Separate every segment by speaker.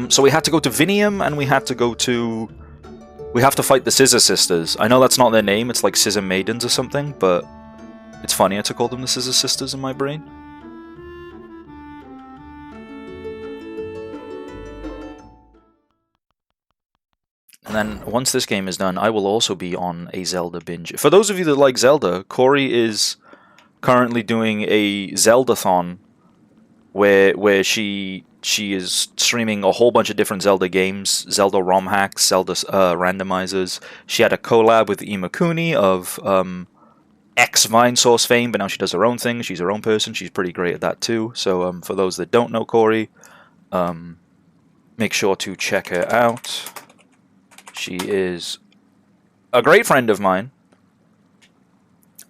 Speaker 1: So we had to go to Vinium, and we have to fight the Scissor Sisters. I know that's not their name, it's like Scissor Maidens or something, but it's funnier to call them the Scissor Sisters in my brain. And then, once this game is done, I will also be on a Zelda binge. For those of you that like Zelda, Corey is currently doing a Zelda-thon, where she is streaming a whole bunch of different Zelda games, Zelda ROM hacks, Zelda randomizers. She had a collab with Imakuni of ex-Vinesource fame, but now she does her own thing. She's her own person. She's pretty great at that too. So for those that don't know Corey, make sure to check her out. She is a great friend of mine.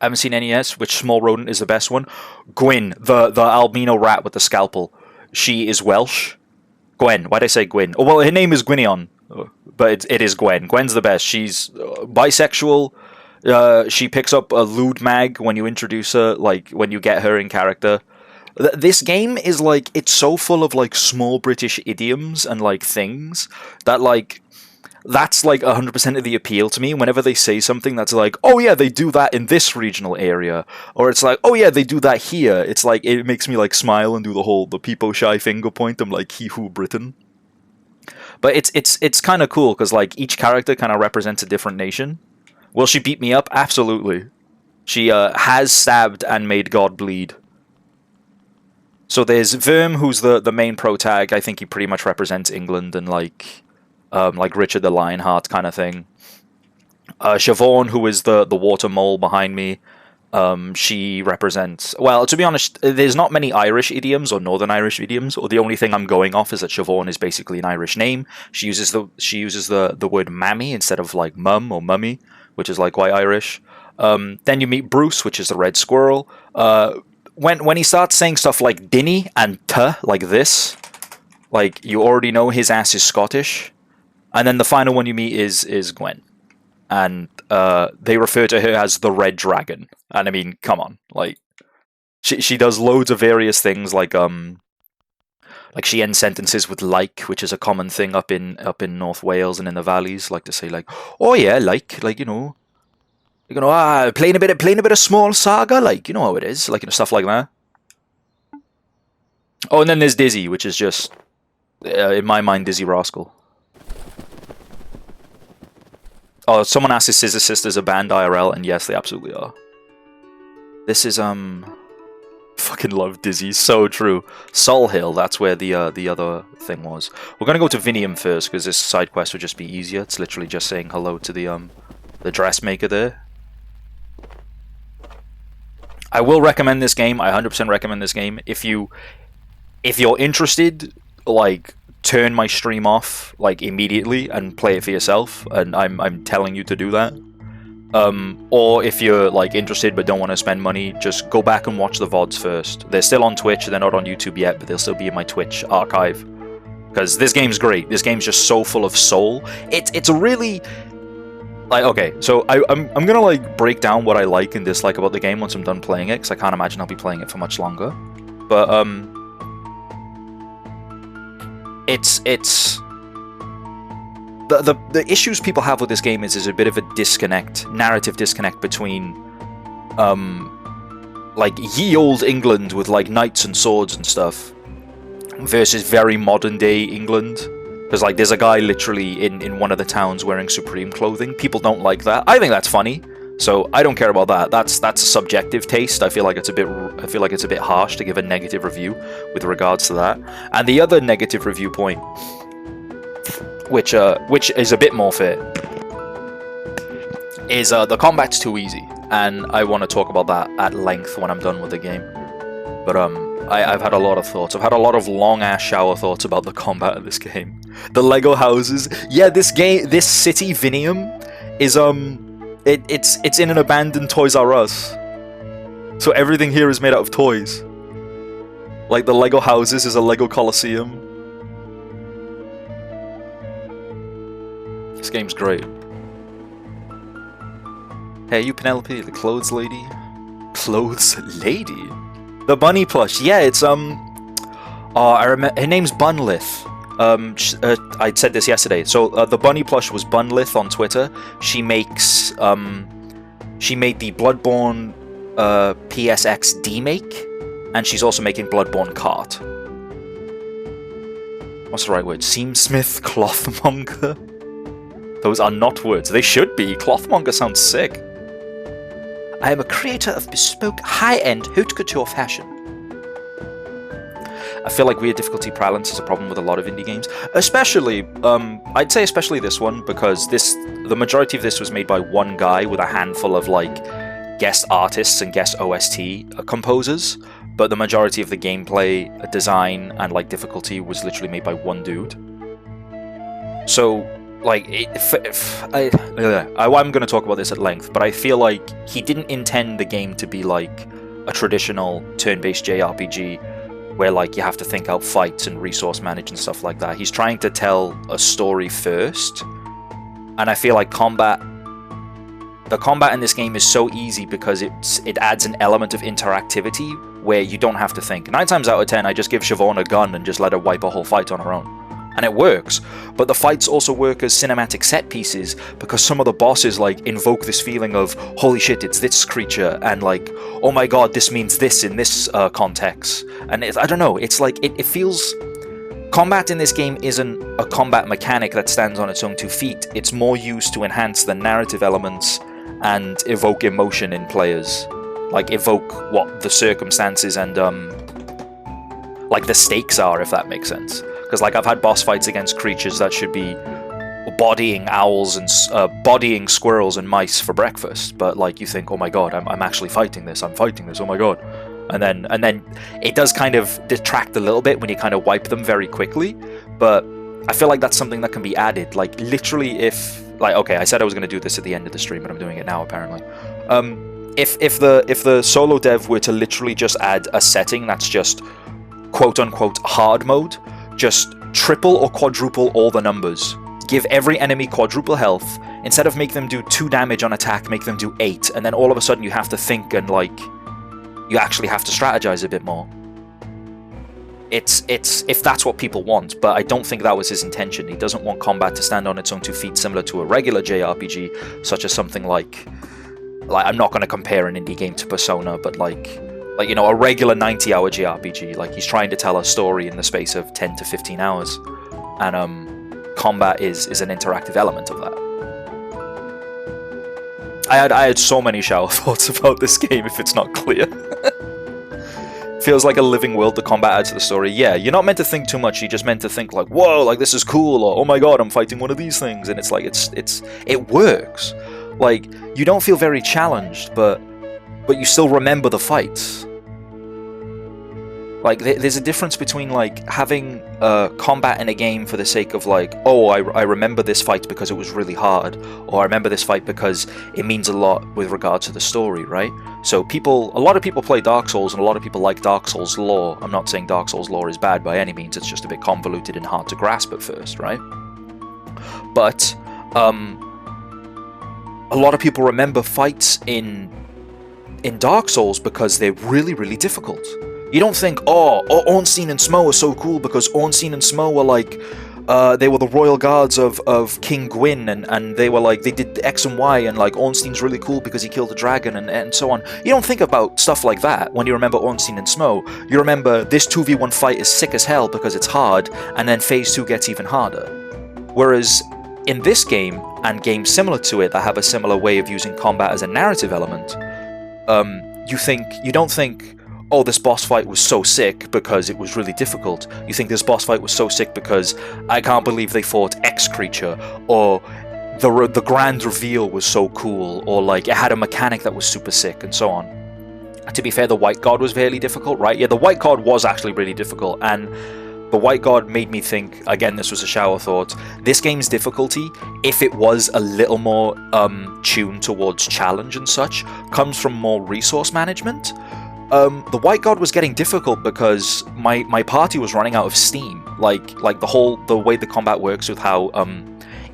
Speaker 1: I haven't seen any yet. Which small rodent is the best one? Gwyn, the albino rat with the scalpel. She is Welsh. Gwen. Why'd I say Gwyn? Oh, well, her name is Gwynion, but it is Gwen. Gwen's the best. She's bisexual. She picks up a lewd mag when you introduce her, like, when you get her in character. This game is, like, it's so full of, like, small British idioms and, like, things that, like, that's like 100% of the appeal to me. Whenever they say something that's like, oh yeah, they do that in this regional area, or it's like, oh yeah, they do that here, it's like, it makes me like smile and do the peepo shy finger point. I'm like, he who Britain. But it's kind of cool because like each character kind of represents a different nation. Will she beat me up? Absolutely. She has stabbed and made God bleed. So there's Verm, who's the main protag. I think he pretty much represents England and like Richard the Lionheart kind of thing. Siobhan, who is the water mole behind me, she represents... Well, to be honest, there's not many Irish idioms or Northern Irish idioms, or the only thing I'm going off is that Siobhan is basically an Irish name. She uses the word mammy instead of like mum or mummy, which is like quite Irish. Then you meet Bruce, which is the red squirrel. When he starts saying stuff like dinny and tuh, like this, like you already know his ass is Scottish. And then the final one you meet is Gwen, and they refer to her as the Red Dragon. And I mean, come on, like she does loads of various things, like she ends sentences with like, which is a common thing up in North Wales and in the valleys, like to say like, oh yeah, like you know, playing a bit of small Saga, like you know how it is, like stuff like that. Oh, and then there's Dizzy, which is just in my mind Dizzy Rascal. Oh, someone asked if Scissor Sisters are banned IRL, and yes, they absolutely are. This is, fucking love Dizzy, so true. Sol Hill, that's where the other thing was. We're gonna go to Vinium first, because this side quest would just be easier. It's literally just saying hello to the dressmaker there. I will recommend this game, I 100% recommend this game. If you're interested, like... turn my stream off like immediately and play it for yourself, and I'm telling you to do that. Or if you're like interested but don't want to spend money, just go back and watch the VODs first. They're still on Twitch, they're not on YouTube yet, but they'll still be in my Twitch archive. Because this game's great. This game's just so full of soul. It's a really like, okay, so I'm gonna like break down what I like and dislike about the game once I'm done playing it, because I can't imagine I'll be playing it for much longer. But it's the issues people have with this game is a bit of a narrative disconnect between like ye old England with like knights and swords and stuff versus very modern day England. Because like there's a guy literally in one of the towns wearing Supreme clothing. People don't like that. I think that's funny, so I don't care about that. That's a subjective taste. I feel like it's a bit harsh to give a negative review with regards to that. And the other negative review point, which is a bit more fair, is the combat's too easy, and I want to talk about that at length when I'm done with the game. But I've had a lot of thoughts. I've had a lot of long-ass shower thoughts about the combat of this game. The Lego houses. Yeah, this city, Vinium, is it's in an abandoned Toys R Us. So everything here is made out of toys. Like the Lego houses is a Lego Coliseum. This game's great. Hey, you Penelope, the clothes lady? Clothes lady? The bunny plush. Yeah, it's oh, I remember. Her name's Bunlith. I said this yesterday. So the bunny plush was Bunlith on Twitter. She makes she made the Bloodborne PSX demake, and she's also making Bloodborne cart. What's the right word? Seamsmith, clothmonger. Those are not words. They should be. Clothmonger sounds sick. I am a creator of bespoke, high-end haute couture fashion. I feel like weird difficulty balance is a problem with a lot of indie games, especially, I'd say especially this one, because the majority of this was made by one guy with a handful of, like, guest artists and guest OST composers, but the majority of the gameplay, design, and, like, difficulty was literally made by one dude. So, like, I'm going to talk about this at length, but I feel like he didn't intend the game to be, like, a traditional turn-based JRPG, where, like, you have to think out fights and resource manage and stuff like that. He's trying to tell a story first, and I feel like the combat in this game is so easy because it adds an element of interactivity where you don't have to think. 9 times out of 10, I just give Siobhan a gun and just let her wipe a whole fight on her own. And it works, but the fights also work as cinematic set pieces because some of the bosses, like, invoke this feeling of, holy shit, it's this creature, and, like, oh my god, this means this in this context. And I don't know, it's like, it feels... Combat in this game isn't a combat mechanic that stands on its own 2 feet, it's more used to enhance the narrative elements and evoke emotion in players. Like, evoke what the circumstances and, like, the stakes are, if that makes sense. Because, like, I've had boss fights against creatures that should be bodying owls and bodying squirrels and mice for breakfast, but, like, you think, oh my god, I'm actually fighting this, oh my god. And then it does kind of detract a little bit when you kind of wipe them very quickly, but I feel like that's something that can be added. Like, literally, if, like, okay, I said I was going to do this at the end of the stream, but I'm doing it now, apparently. If the solo dev were to literally just add a setting that's just quote-unquote hard mode, just triple or quadruple all the numbers. Give every enemy quadruple health. Instead of make them do 2 damage on attack, make them do 8. And then all of a sudden you have to think and, like, you actually have to strategize a bit more. It's if that's what people want, but I don't think that was his intention. He doesn't want combat to stand on its own 2 feet similar to a regular JRPG, such as something like I'm not going to compare an indie game to Persona, but like, you know, a regular 90-hour JRPG. Like, he's trying to tell a story in the space of 10 to 15 hours. And combat is an interactive element of that. I had so many shower thoughts about this game, if it's not clear. Feels like a living world, the combat adds to the story. Yeah, you're not meant to think too much, you're just meant to think like, whoa, like, this is cool, or oh my god, I'm fighting one of these things. And it's like, it works. Like, you don't feel very challenged, but you still remember the fights. Like, there's a difference between, like, having combat in a game for the sake of, like, oh, I remember this fight because it was really hard, or I remember this fight because it means a lot with regard to the story, right? So a lot of people play Dark Souls, and a lot of people like Dark Souls lore. I'm not saying Dark Souls lore is bad by any means, it's just a bit convoluted and hard to grasp at first, right? But, a lot of people remember fights in Dark Souls because they're really, really difficult. You don't think, oh, Ornstein and Smough are so cool because Ornstein and Smough were like, they were the royal guards of King Gwyn, and they were like, they did X and Y, and like, Ornstein's really cool because he killed a dragon, and so on. You don't think about stuff like that when you remember Ornstein and Smough. You remember this 2v1 fight is sick as hell because it's hard, and then phase 2 gets even harder. Whereas in this game, and games similar to it that have a similar way of using combat as a narrative element, you don't think, oh, this boss fight was so sick because it was really difficult. You think this boss fight was so sick because I can't believe they fought X creature, or the grand reveal was so cool, or like it had a mechanic that was super sick, and so on. To be fair, the White God was fairly difficult, right? Yeah, the White God was actually really difficult, and the White God made me think, again, this was a shower thought, this game's difficulty, if it was a little more tuned towards challenge and such, comes from more resource management. The White God was getting difficult because my party was running out of steam. Like the way the combat works with how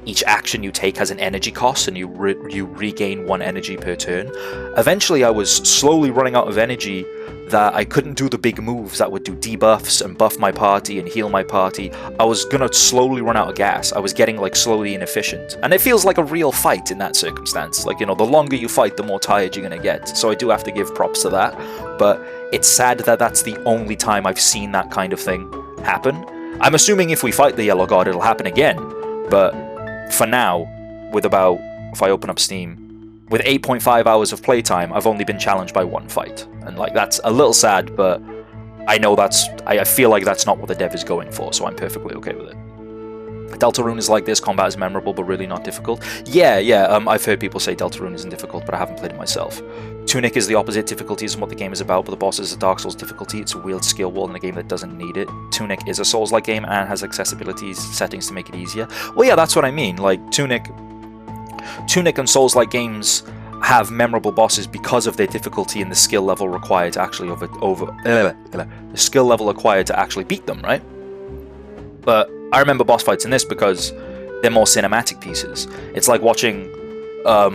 Speaker 1: each action you take has an energy cost, and you regain 1 energy per turn. Eventually, I was slowly running out of energy that I couldn't do the big moves that would do debuffs and buff my party and heal my party. I was gonna slowly run out of gas. I was getting like slowly inefficient. And it feels like a real fight in that circumstance. Like, you know, the longer you fight, the more tired you're gonna get. So I do have to give props to that. But it's sad that that's the only time I've seen that kind of thing happen. I'm assuming if we fight the Yellow God, it'll happen again. But for now, with about, if I open up Steam, with 8.5 hours of playtime, I've only been challenged by one fight. And like, that's a little sad, but I know I feel like that's not what the dev is going for, so I'm perfectly okay with it. Deltarune is like this, combat is memorable but really not difficult. Yeah, I've heard people say Deltarune isn't difficult, but I haven't played it myself. Tunic is the opposite. Difficulty isn't what the game is about, but the boss is a Dark Souls difficulty. It's a weird skill wall in a game that doesn't need it. Tunic is a Souls-like game and has accessibility settings to make it easier. Well, yeah, that's what I mean. Like, Tunic and Souls-like games have memorable bosses because of their difficulty and the skill level required to actually the skill level required to actually beat them, right? But I remember boss fights in this because they're more cinematic pieces. It's like watching a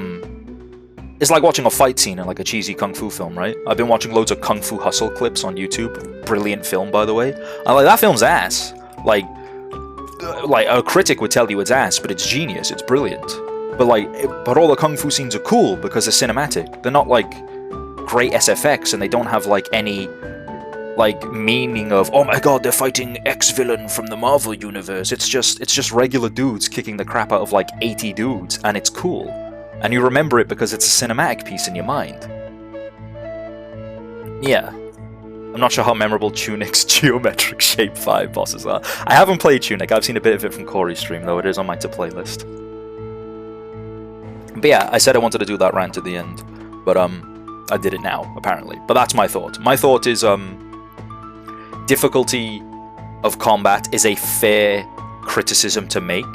Speaker 1: fight scene in like a cheesy kung fu film, right? I've been watching loads of Kung Fu Hustle clips on YouTube. Brilliant film, by the way. I'm like, that film's ass. Like a critic would tell you it's ass, but it's genius. It's brilliant. But all the kung fu scenes are cool because they're cinematic. They're not like great SFX, and they don't have like any like meaning of, oh my god, they're fighting X-villain from the Marvel universe. It's just regular dudes kicking the crap out of like 80 dudes, and it's cool. And you remember it because it's a cinematic piece in your mind. Yeah. I'm not sure how memorable Tunic's Geometric Shape 5 bosses are. I haven't played Tunic. I've seen a bit of it from Corey's stream, though. It is on my to-play list. But yeah, I said I wanted to do that rant at the end. But I did it now, apparently. But that's my thought. My thought is difficulty of combat is a fair criticism to make.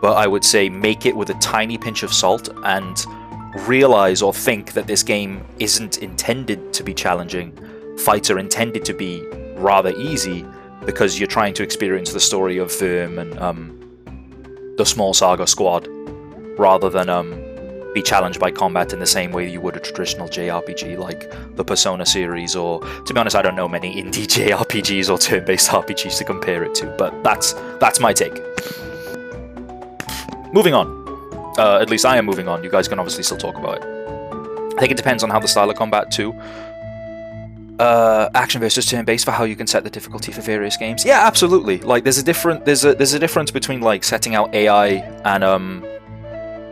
Speaker 1: But I would say make it with a tiny pinch of salt and realize or think that this game isn't intended to be challenging. Fights are intended to be rather easy because you're trying to experience the story of Verm and the small Saga squad rather than be challenged by combat in the same way you would a traditional JRPG like the Persona series, or, to be honest, I don't know many indie JRPGs or turn-based RPGs to compare it to, but that's my take. Moving on. At least I am moving on. You guys can obviously still talk about it. I think it depends on how the style of combat too. Action versus turn-based for how you can set the difficulty for various games. Yeah, absolutely. Like, there's a difference between like setting out AI and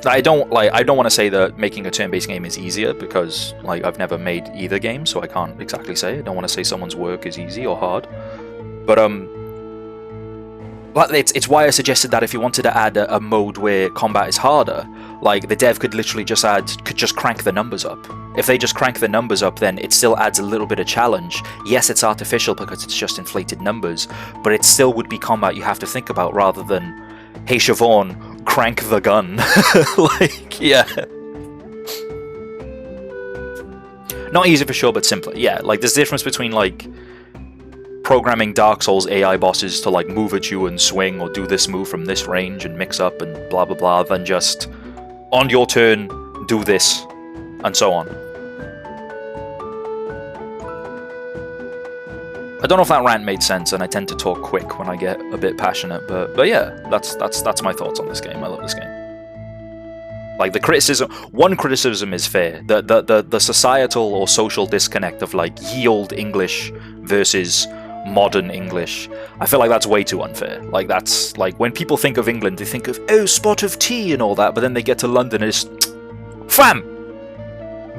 Speaker 1: I don't want to say that making a turn-based game is easier because like I've never made either game, so I can't exactly say. I don't want to say someone's work is easy or hard, but it's why I suggested that if you wanted to add a mode where combat is harder, like the dev could literally just crank the numbers up. If they just crank the numbers up, then it still adds a little bit of challenge. Yes, it's artificial because it's just inflated numbers, but it still would be combat you have to think about rather than, hey Siobhan, crank the gun. Like, yeah. Not easy for sure, but simpler. Yeah, like there's a difference between like programming Dark Souls AI bosses to like move at you and swing or do this move from this range and mix up and blah blah blah than just on your turn do this and so on. I don't know if that rant made sense, and I tend to talk quick when I get a bit passionate, but yeah, that's my thoughts on this game. I love this game. Like the criticism, one criticism is fair. The societal or social disconnect of like ye olde English versus modern English. I feel like that's way too unfair. Like that's like when people think of England, they think of spot of tea and all that, but then they get to London and it's fam,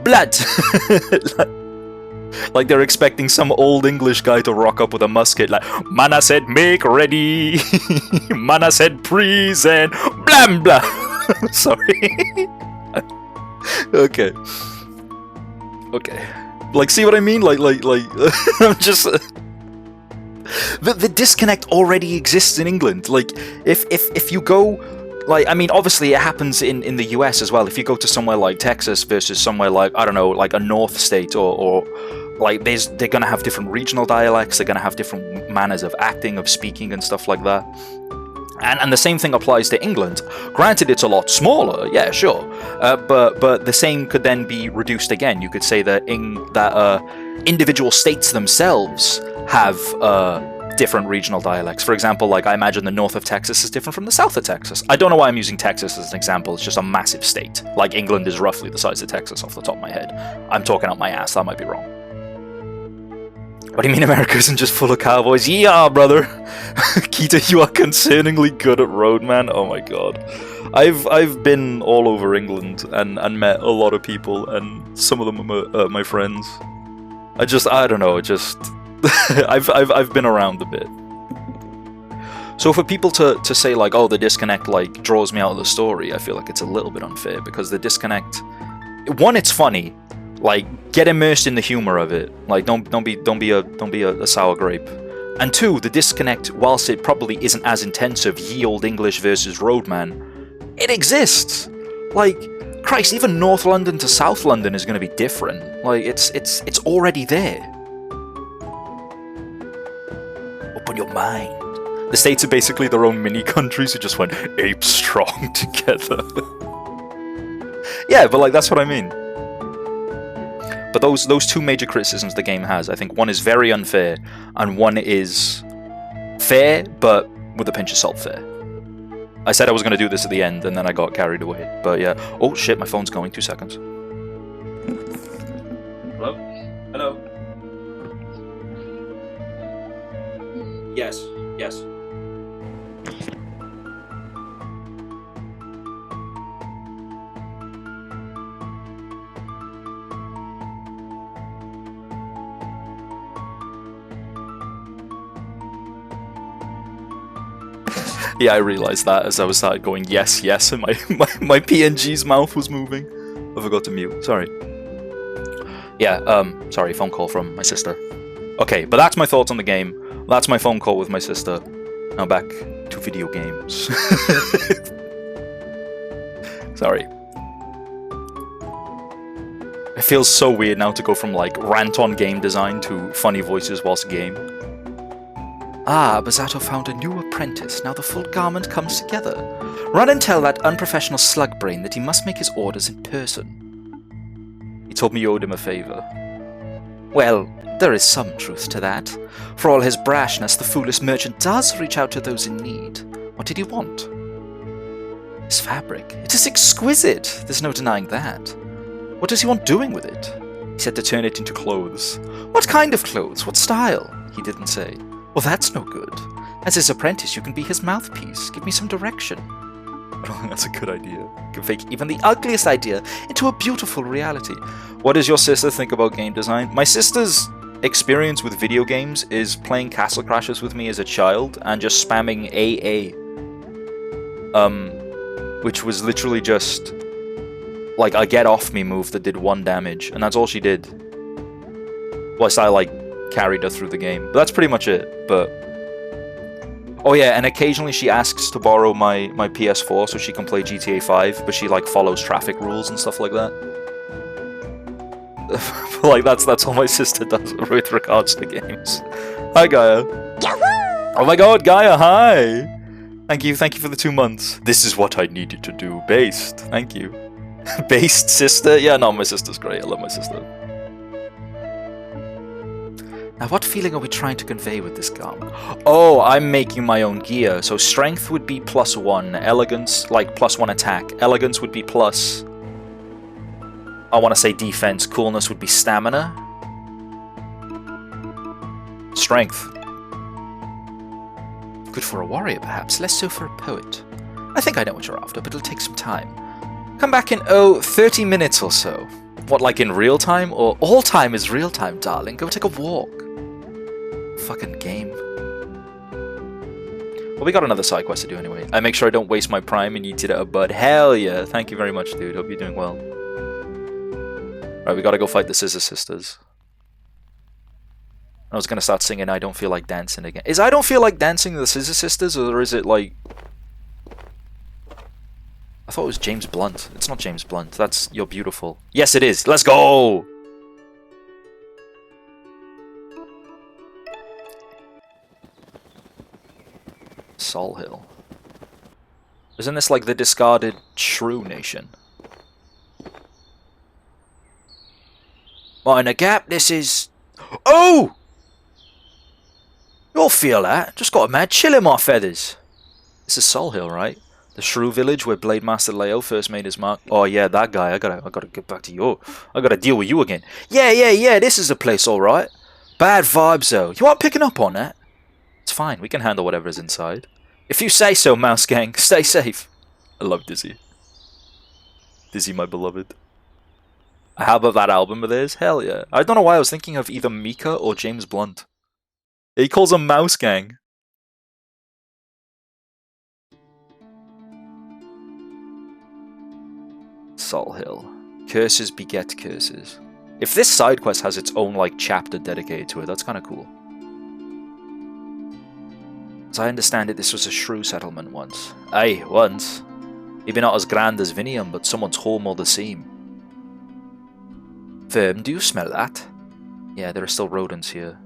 Speaker 1: blood. Like they're expecting some old English guy to rock up with a musket like, Mana said make ready, Mana said present, blah blah. Sorry. Okay. Like, see what I mean? Like, I'm just... The disconnect already exists in England. Like, if you go... Like, I mean, obviously it happens in the US as well. If you go to somewhere like Texas versus somewhere like, I don't know, like a North state or like they're going to have different regional dialects. They're going to have different manners of acting, of speaking and stuff like that. And the same thing applies to England. Granted, it's a lot smaller, yeah, sure. But the same could then be reduced again. You could say that individual states themselves have different regional dialects. For example, like I imagine the north of Texas is different from the south of Texas. I don't know why I'm using Texas as an example. It's just a massive state. Like England is roughly the size of Texas off the top of my head. I'm talking out my ass. That might be wrong. What do you mean America isn't just full of cowboys? Yeah, brother. Kita, you are concerningly good at roadman. Oh my god. I've been all over England and met a lot of people, and some of them are my friends. I don't know, I've been around a bit. So for people to say like, oh, the disconnect like draws me out of the story, I feel like it's a little bit unfair, because the disconnect, one, it's funny, like get immersed in the humor of it, like don't be a sour grape. And two, the disconnect, whilst it probably isn't as intensive, ye old English versus roadman, it exists. Like, Christ, even North London to South London is going to be different. Like, it's already there. Open your mind. The states are basically their own mini countries who just went ape strong together. Yeah, but like that's what I mean. But those two major criticisms the game has, I think one is very unfair, and one is fair, but with a pinch of salt fair. I said I was going to do this at the end, and then I got carried away. But yeah. Oh shit, my phone's going. 2 seconds. Hello? Hello? Yes. Yes. Yeah, I realized that as I was started going yes, yes, and my PNG's mouth was moving. I forgot to mute. Sorry. Yeah, sorry, phone call from my sister. Okay, but that's my thoughts on the game. That's my phone call with my sister. Now back to video games. Sorry. It feels so weird now to go from like rant on game design to funny voices whilst game. Ah, Bazato found a new apprentice. Now the full garment comes together. Run and tell that unprofessional slug brain that he must make his orders in person. He told me you owed him a favor. Well, there is some truth to that. For all his brashness, the foolish merchant does reach out to those in need. What did he want? His fabric. It is exquisite. There's no denying that. What does he want doing with it? He said to turn it into clothes. What kind of clothes? What style? He didn't say. Well, that's no good. As his apprentice, you can be his mouthpiece. Give me some direction. I don't think that's a good idea. You can fake even the ugliest idea into a beautiful reality. What does your sister think about game design? My sister's experience with video games is playing Castle Crashers with me as a child and just spamming AA. Which was literally just like a get off me move that did 1 damage, and that's all she did. Whilst I like carried her through the game. But that's pretty much it. But oh yeah, and occasionally she asks to borrow my PS4 so she can play GTA 5, but she like follows traffic rules and stuff like that. Like that's all my sister does with regards to games. Hi Gaia. Oh my god, Gaia, hi! Thank you for the 2 months. This is what I needed to do. Based. Thank you. Based sister? Yeah, no, my sister's great. I love my sister. Now, what feeling are we trying to convey with this garment? Oh, I'm making my own gear. So strength would be +1. Elegance, like +1 attack. Elegance would be plus... I want to say defense. Coolness would be stamina. Strength. Good for a warrior, perhaps. Less so for a poet. I think I know what you're after, but it'll take some time. Come back in, 30 minutes or so. What, like in real time? Or all time is real time, darling. Go take a walk. Fucking game. Well, we got another side quest to do anyway. I make sure I don't waste my prime and eat it at a bud. Hell yeah. Thank you very much, dude. Hope you're doing well. Right, we gotta go fight the Scissor Sisters. I was gonna start singing I Don't Feel Like Dancing again. Is I Don't Feel Like Dancing the Scissor Sisters, or is it like... I thought it was James Blunt. It's not James Blunt. That's You're Beautiful. Yes, it is. Let's go! Sol Hill. Isn't this like the discarded Shrew Nation? Minor Gap, this is Oh! You'll feel that. Just got a mad chill in my feathers. This is Sol Hill, right? The Shrew village where Blade Master Leo first made his mark. Oh yeah, that guy. I gotta get back to you. I gotta deal with you again. Yeah. This is the place, all right. Bad vibes though. You aren't picking up on that? It's fine. We can handle whatever's inside. If you say so, Mouse Gang. Stay safe. I love Dizzy. Dizzy, my beloved. How about that album of theirs? Hell yeah. I don't know why I was thinking of either Mika or James Blunt. He calls them Mouse Gang. Sol Hill. Curses beget curses. If this side quest has its own like chapter dedicated to it, that's kind of cool. As I understand it, this was a shrew settlement once. Aye, once. Maybe not as grand as Vinium, but someone's home all the same. Verm, do you smell that? Yeah, there are still rodents here.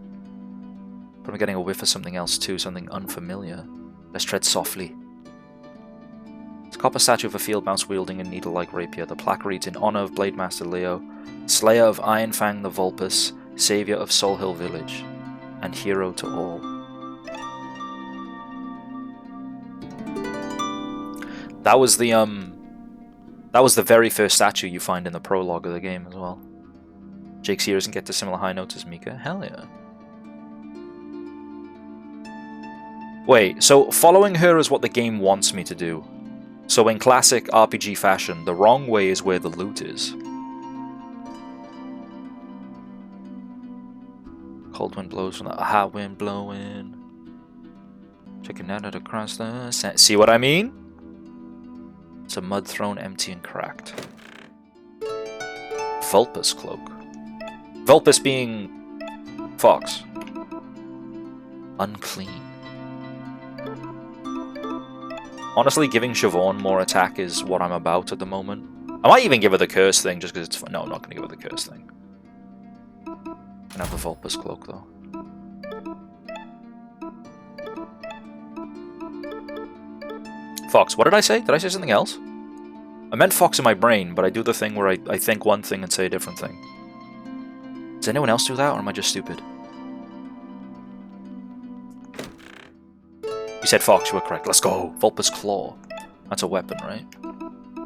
Speaker 1: But I'm getting a whiff of something else too, something unfamiliar. Let's tread softly. It's a copper statue of a field mouse wielding a needle-like rapier. The plaque reads, in honor of Blade Master Leo, Slayer of Ironfang the Vulpus, Savior of Sol Hill Village, and hero to all. That was the very first statue you find in the prologue of the game as well. Jake's ears and get to similar high notes as Mika. Hell yeah. Wait, so following her is what the game wants me to do. So in classic RPG fashion, the wrong way is where the loot is. Cold wind blows from the hot wind blowing. Checking out across the sand. See what I mean? It's a mud throne, empty and cracked. Vulpus cloak. Vulpus being fox. Unclean. Honestly, giving Siobhan more attack is what I'm about at the moment. I might even give her the curse thing just because it's fun. No, I'm not going to give her the curse thing. I can have the Vulpus cloak though. Fox. What did I say? Did I say something else? I meant fox in my brain, but I do the thing where I think one thing and say a different thing. Does anyone else do that, or am I just stupid? You said fox, you were correct. Let's go! Vulpus Claw. That's a weapon, right?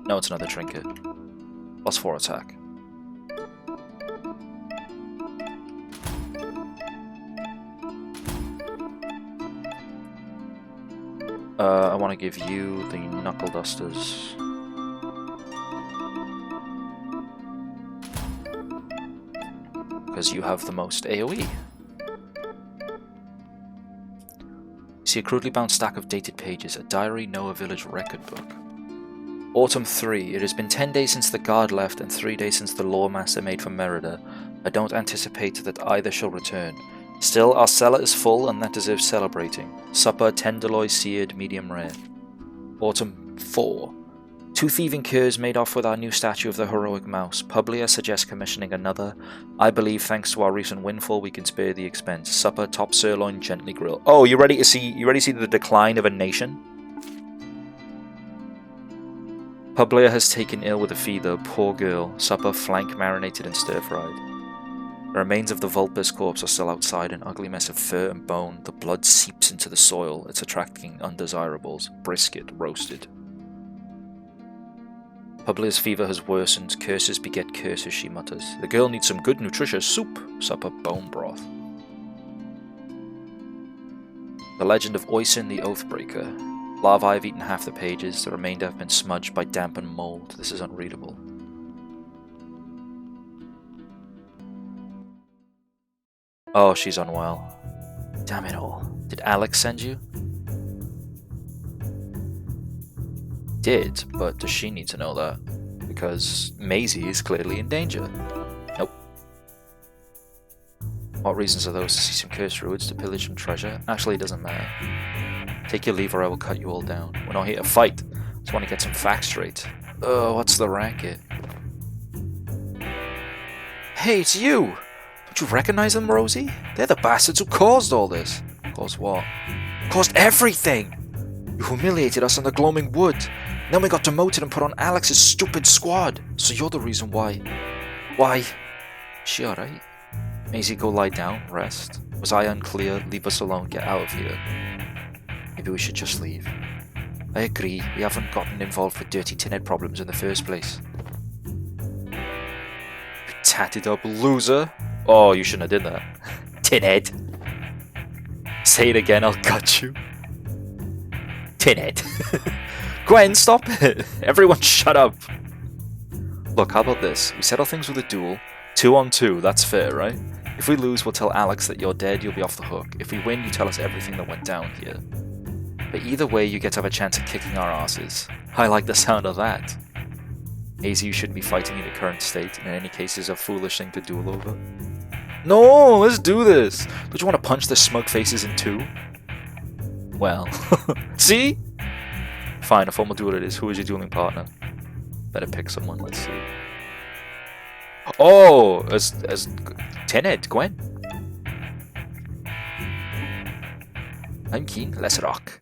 Speaker 1: No, it's another trinket. +4 attack. I want to give you the Knuckle Dusters. Because you have the most AoE. See a crudely bound stack of dated pages, a diary, Noah Village record book. Autumn 3. It has been 10 days since the guard left and 3 days since the lore master made for Merida. I don't anticipate that either shall return. Still, our cellar is full and that deserves celebrating. Supper, tenderloin seared, medium rare. Autumn 4. 2 thieving curs made off with our new statue of the heroic mouse. Publia suggests commissioning another. I believe thanks to our recent windfall we can spare the expense. Supper, top sirloin, gently grilled. Oh, you ready to see the decline of a nation? Publia has taken ill with a fever, poor girl. Supper, flank marinated and stir-fried. The remains of the Vulpus corpse are still outside, an ugly mess of fur and bone. The blood seeps into the soil. It's attracting undesirables. Brisket, roasted. Publia's fever has worsened. Curses beget curses, she mutters. The girl needs some good nutritious soup. Supper, bone broth. The legend of Oisin the Oathbreaker. Larvae have eaten half the pages. The remainder have been smudged by damp and mold. This is unreadable. Oh, she's unwell. Damn it all. Did Alex send you? Did, but does she need to know that? Because Maisie is clearly in danger. Nope. What reasons are those to see some cursed druids to pillage some treasure? Actually, it doesn't matter. Take your leave or I will cut you all down. We're not here to fight. Just want to get some facts straight. Oh, what's the racket? Hey, it's you! Don't you recognize them, Rosie? They're the bastards who caused all this. Caused what? Caused everything! You humiliated us in the Gloaming Wood. Then we got demoted and put on Alex's stupid squad. So you're the reason why. Why? Is she alright? Maisie, go lie down, rest. Was I unclear? Leave us alone, get out of here. Maybe we should just leave. I agree, we haven't gotten involved with dirty tinhead problems in the first place. You tatted up loser. Oh, you shouldn't have did that. Tinhead. Say it again, I'll cut you. Tinhead. Gwen, stop it! Everyone shut up! Look, how about this? We settle things with a duel. 2 on 2, that's fair, right? If we lose, we'll tell Alex that you're dead, you'll be off the hook. If we win, you tell us everything that went down here. But either way, you get to have a chance at kicking our asses. I like the sound of that. Maisie, you shouldn't be fighting in your current state, and in any case is a foolish thing to duel over. No, let's do this! Don't you want to punch the smug faces in 2? Well, see? Fine, a formal duel it is. Who is your dueling partner? Better pick someone, let's see. Oh, as Tinhead, Gwen. I'm keen, let's rock.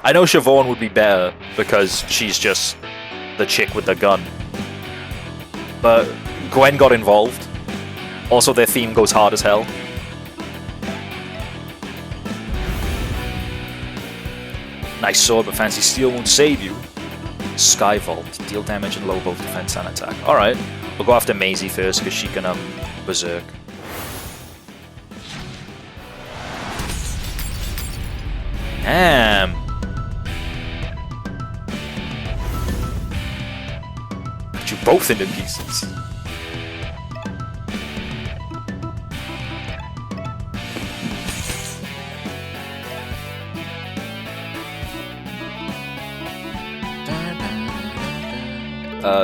Speaker 1: I know Siobhan would be better because she's just the chick with the gun. But Gwen got involved. Also, their theme goes hard as hell. Nice sword, but fancy steel won't save you. Sky Vault. Deal damage and low both defense and attack. Alright. We'll go after Maisie first because she can berserk. Damn. Put you both into pieces.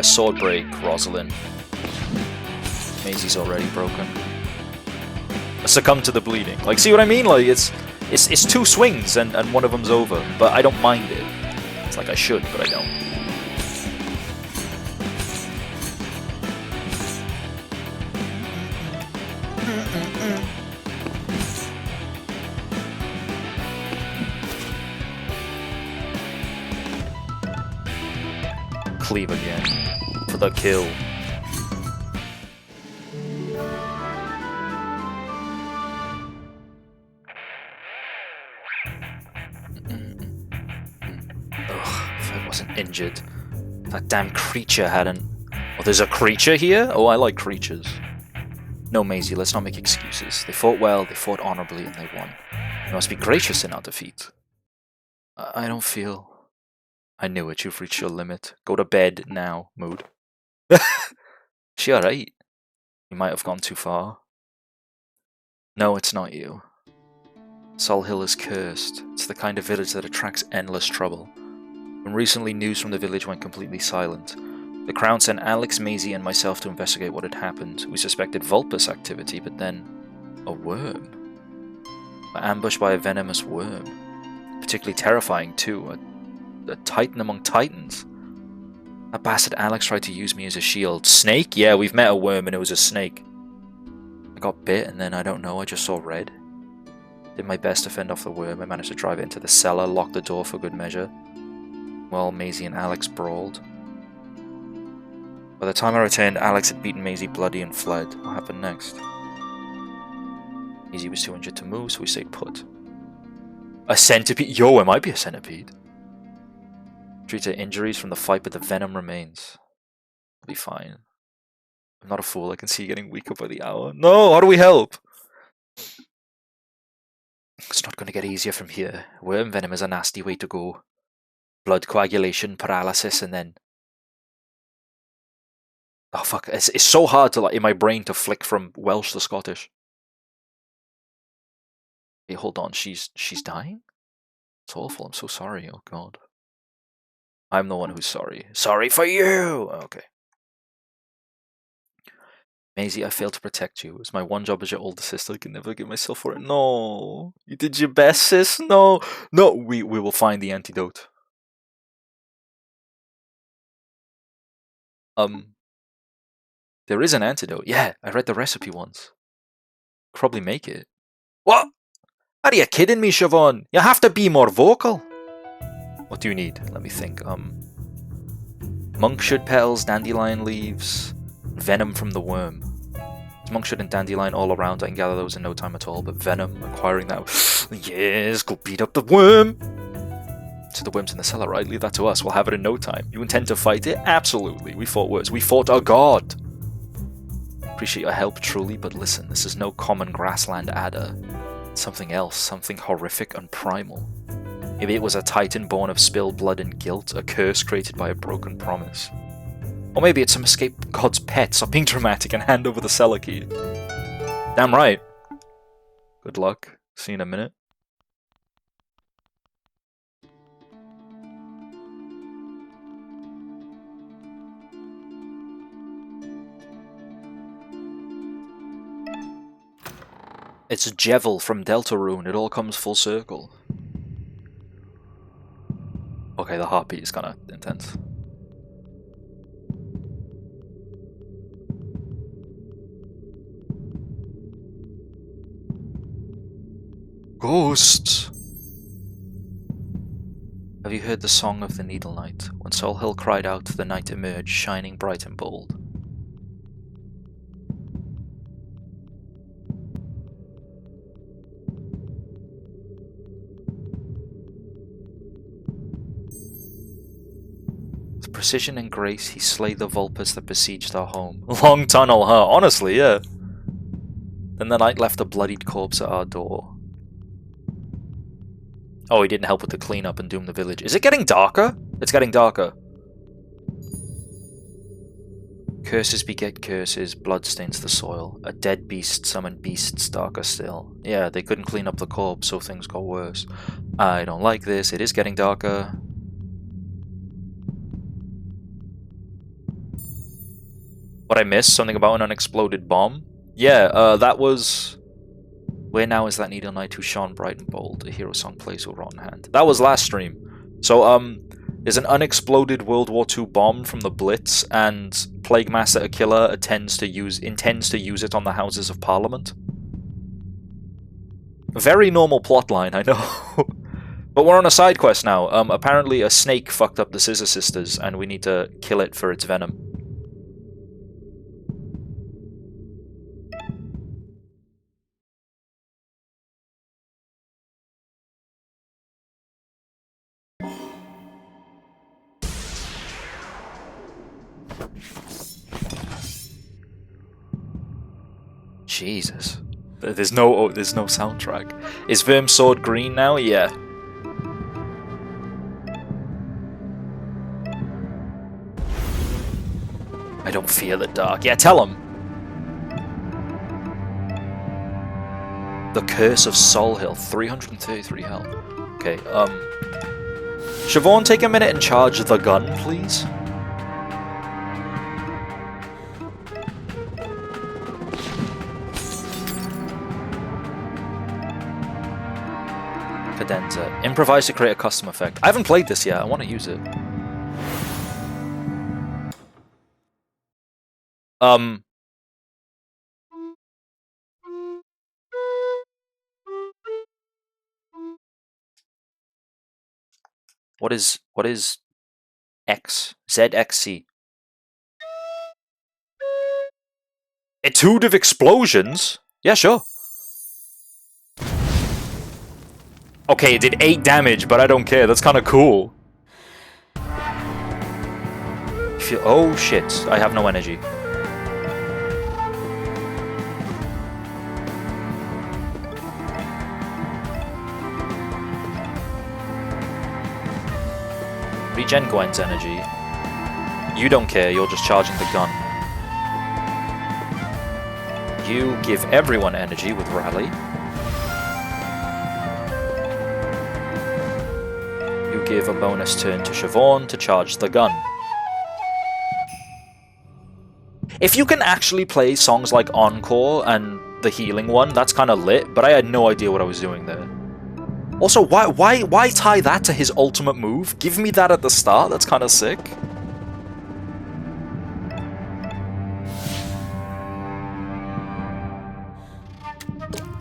Speaker 1: Sword break, Rosalind. Maisie's already broken. Succumb to the bleeding. Like, see what I mean? Like, it's 2 swings and one of them's over. But I don't mind it. It's like I should, but I don't. Cleave again. For the kill. Ugh, if I wasn't injured. That damn creature hadn't... Oh, there's a creature here? Oh, I like creatures. No, Maisie, let's not make excuses. They fought well, they fought honorably, and they won. We must be gracious in our defeat. I don't feel... I knew it, you've reached your limit. Go to bed now, mood. She alright? You might have gone too far. No, it's not you. Sol Hill is cursed. It's the kind of village that attracts endless trouble. When recently news from the village went completely silent, the Crown sent Alex, Maisie, and myself to investigate what had happened. We suspected Vulpus activity, but then... a worm. We're ambushed by a venomous worm. Particularly terrifying, too. A titan among titans. That bastard Alex tried to use me as a shield. Snake? Yeah, we've met a worm and it was a snake. I got bit and then, I don't know, I just saw red. Did my best to fend off the worm. I managed to drive it into the cellar, lock the door for good measure. Well, Maisie and Alex brawled. By the time I returned, Alex had beaten Maisie bloody and fled. What happened next? Maisie was too injured to move, so we stayed put. A centipede? Yo, it might be a centipede. Treats her injuries from the fight, but the venom remains. I'll be fine. I'm not a fool. I can see you getting weaker by the hour. No, how do we help? It's not going to get easier from here. Worm venom is a nasty way to go. Blood coagulation, paralysis, and then... Oh fuck, it's so hard to, like, in my brain to flick from Welsh to Scottish. Hey, hold on, she's dying? It's awful, I'm so sorry, oh god. I'm the one who's sorry. Sorry for you! Okay. Maisie, I failed to protect you. It was my one job as your older sister. I can never give myself for it. No! You did your best, sis? No! No! We will find the antidote. There is an antidote. Yeah, I read the recipe once. Probably make it. What? Are you kidding me, Siobhan? You have to be more vocal. What do you need? Let me think. Monk should petals, dandelion leaves, Venom from the worm. Monk should and dandelion all around. I can gather those in no time at all. But venom, acquiring that. Yes, go beat up the worm. So the worm's in the cellar, right? Leave that to us. We'll have it in no time. You intend to fight it? Absolutely. We fought worse. We fought a god. Appreciate your help, truly, but listen, this is no common grassland adder. It's something else, something horrific and primal. Maybe it was a titan born of spilled blood and guilt, a curse created by a broken promise. Or maybe it's some escaped god's pet. Stop being dramatic and hand over the cellar key. Damn right. Good luck. See you in a minute. It's Jevil from Deltarune. It all comes full circle. Okay, the heartbeat is kind of intense. Ghosts! Have you heard the song of the Needle Knight? When Sol Hill cried out, the night emerged, shining bright and bold. With precision and grace, he slayed the vulpes that besieged our home. Long tunnel, huh? Honestly, yeah. Then the knight left a bloodied corpse at our door. Oh, he didn't help with the cleanup and doom the village. Is it getting darker? It's getting darker. Curses beget curses, blood stains the soil. A dead beast summoned beasts darker still. Yeah, they couldn't clean up the corpse, so things got worse. I don't like this. It is getting darker. What I missed? Something about an unexploded bomb? Yeah, that was... Where now is that Needle Knight who shone bright and bold? A hero song plays with rotten hand. That was last stream. So, there's an unexploded World War II bomb from the Blitz, and Plague Master Aquila intends to use it on the Houses of Parliament. Very normal plotline, I know. But we're on a side quest now. Apparently a snake fucked up the Scissor Sisters, and we need to kill it for its venom. Jesus. There's no soundtrack. Is Verm's sword green now? Yeah. I don't fear the dark. Yeah, tell him. The Curse of Sol Hill, 333 health. Okay, Siobhan, take a minute and charge the gun, please. Cadenza. Improvise to create a custom effect. I haven't played this yet. I want to use it. What is X? ZXC. Etude of explosions? Yeah, sure. Okay, it did 8 damage, but I don't care. That's kind of cool. Oh shit, I have no energy. Regen Gwen's energy. You don't care, you're just charging the gun. You give everyone energy with Rally. You give a bonus turn to Siobhan to charge the gun. If you can actually play songs like Encore and the healing one, that's kind of lit, but I had no idea what I was doing there. Also, why tie that to his ultimate move? Give me that at the start, that's kind of sick.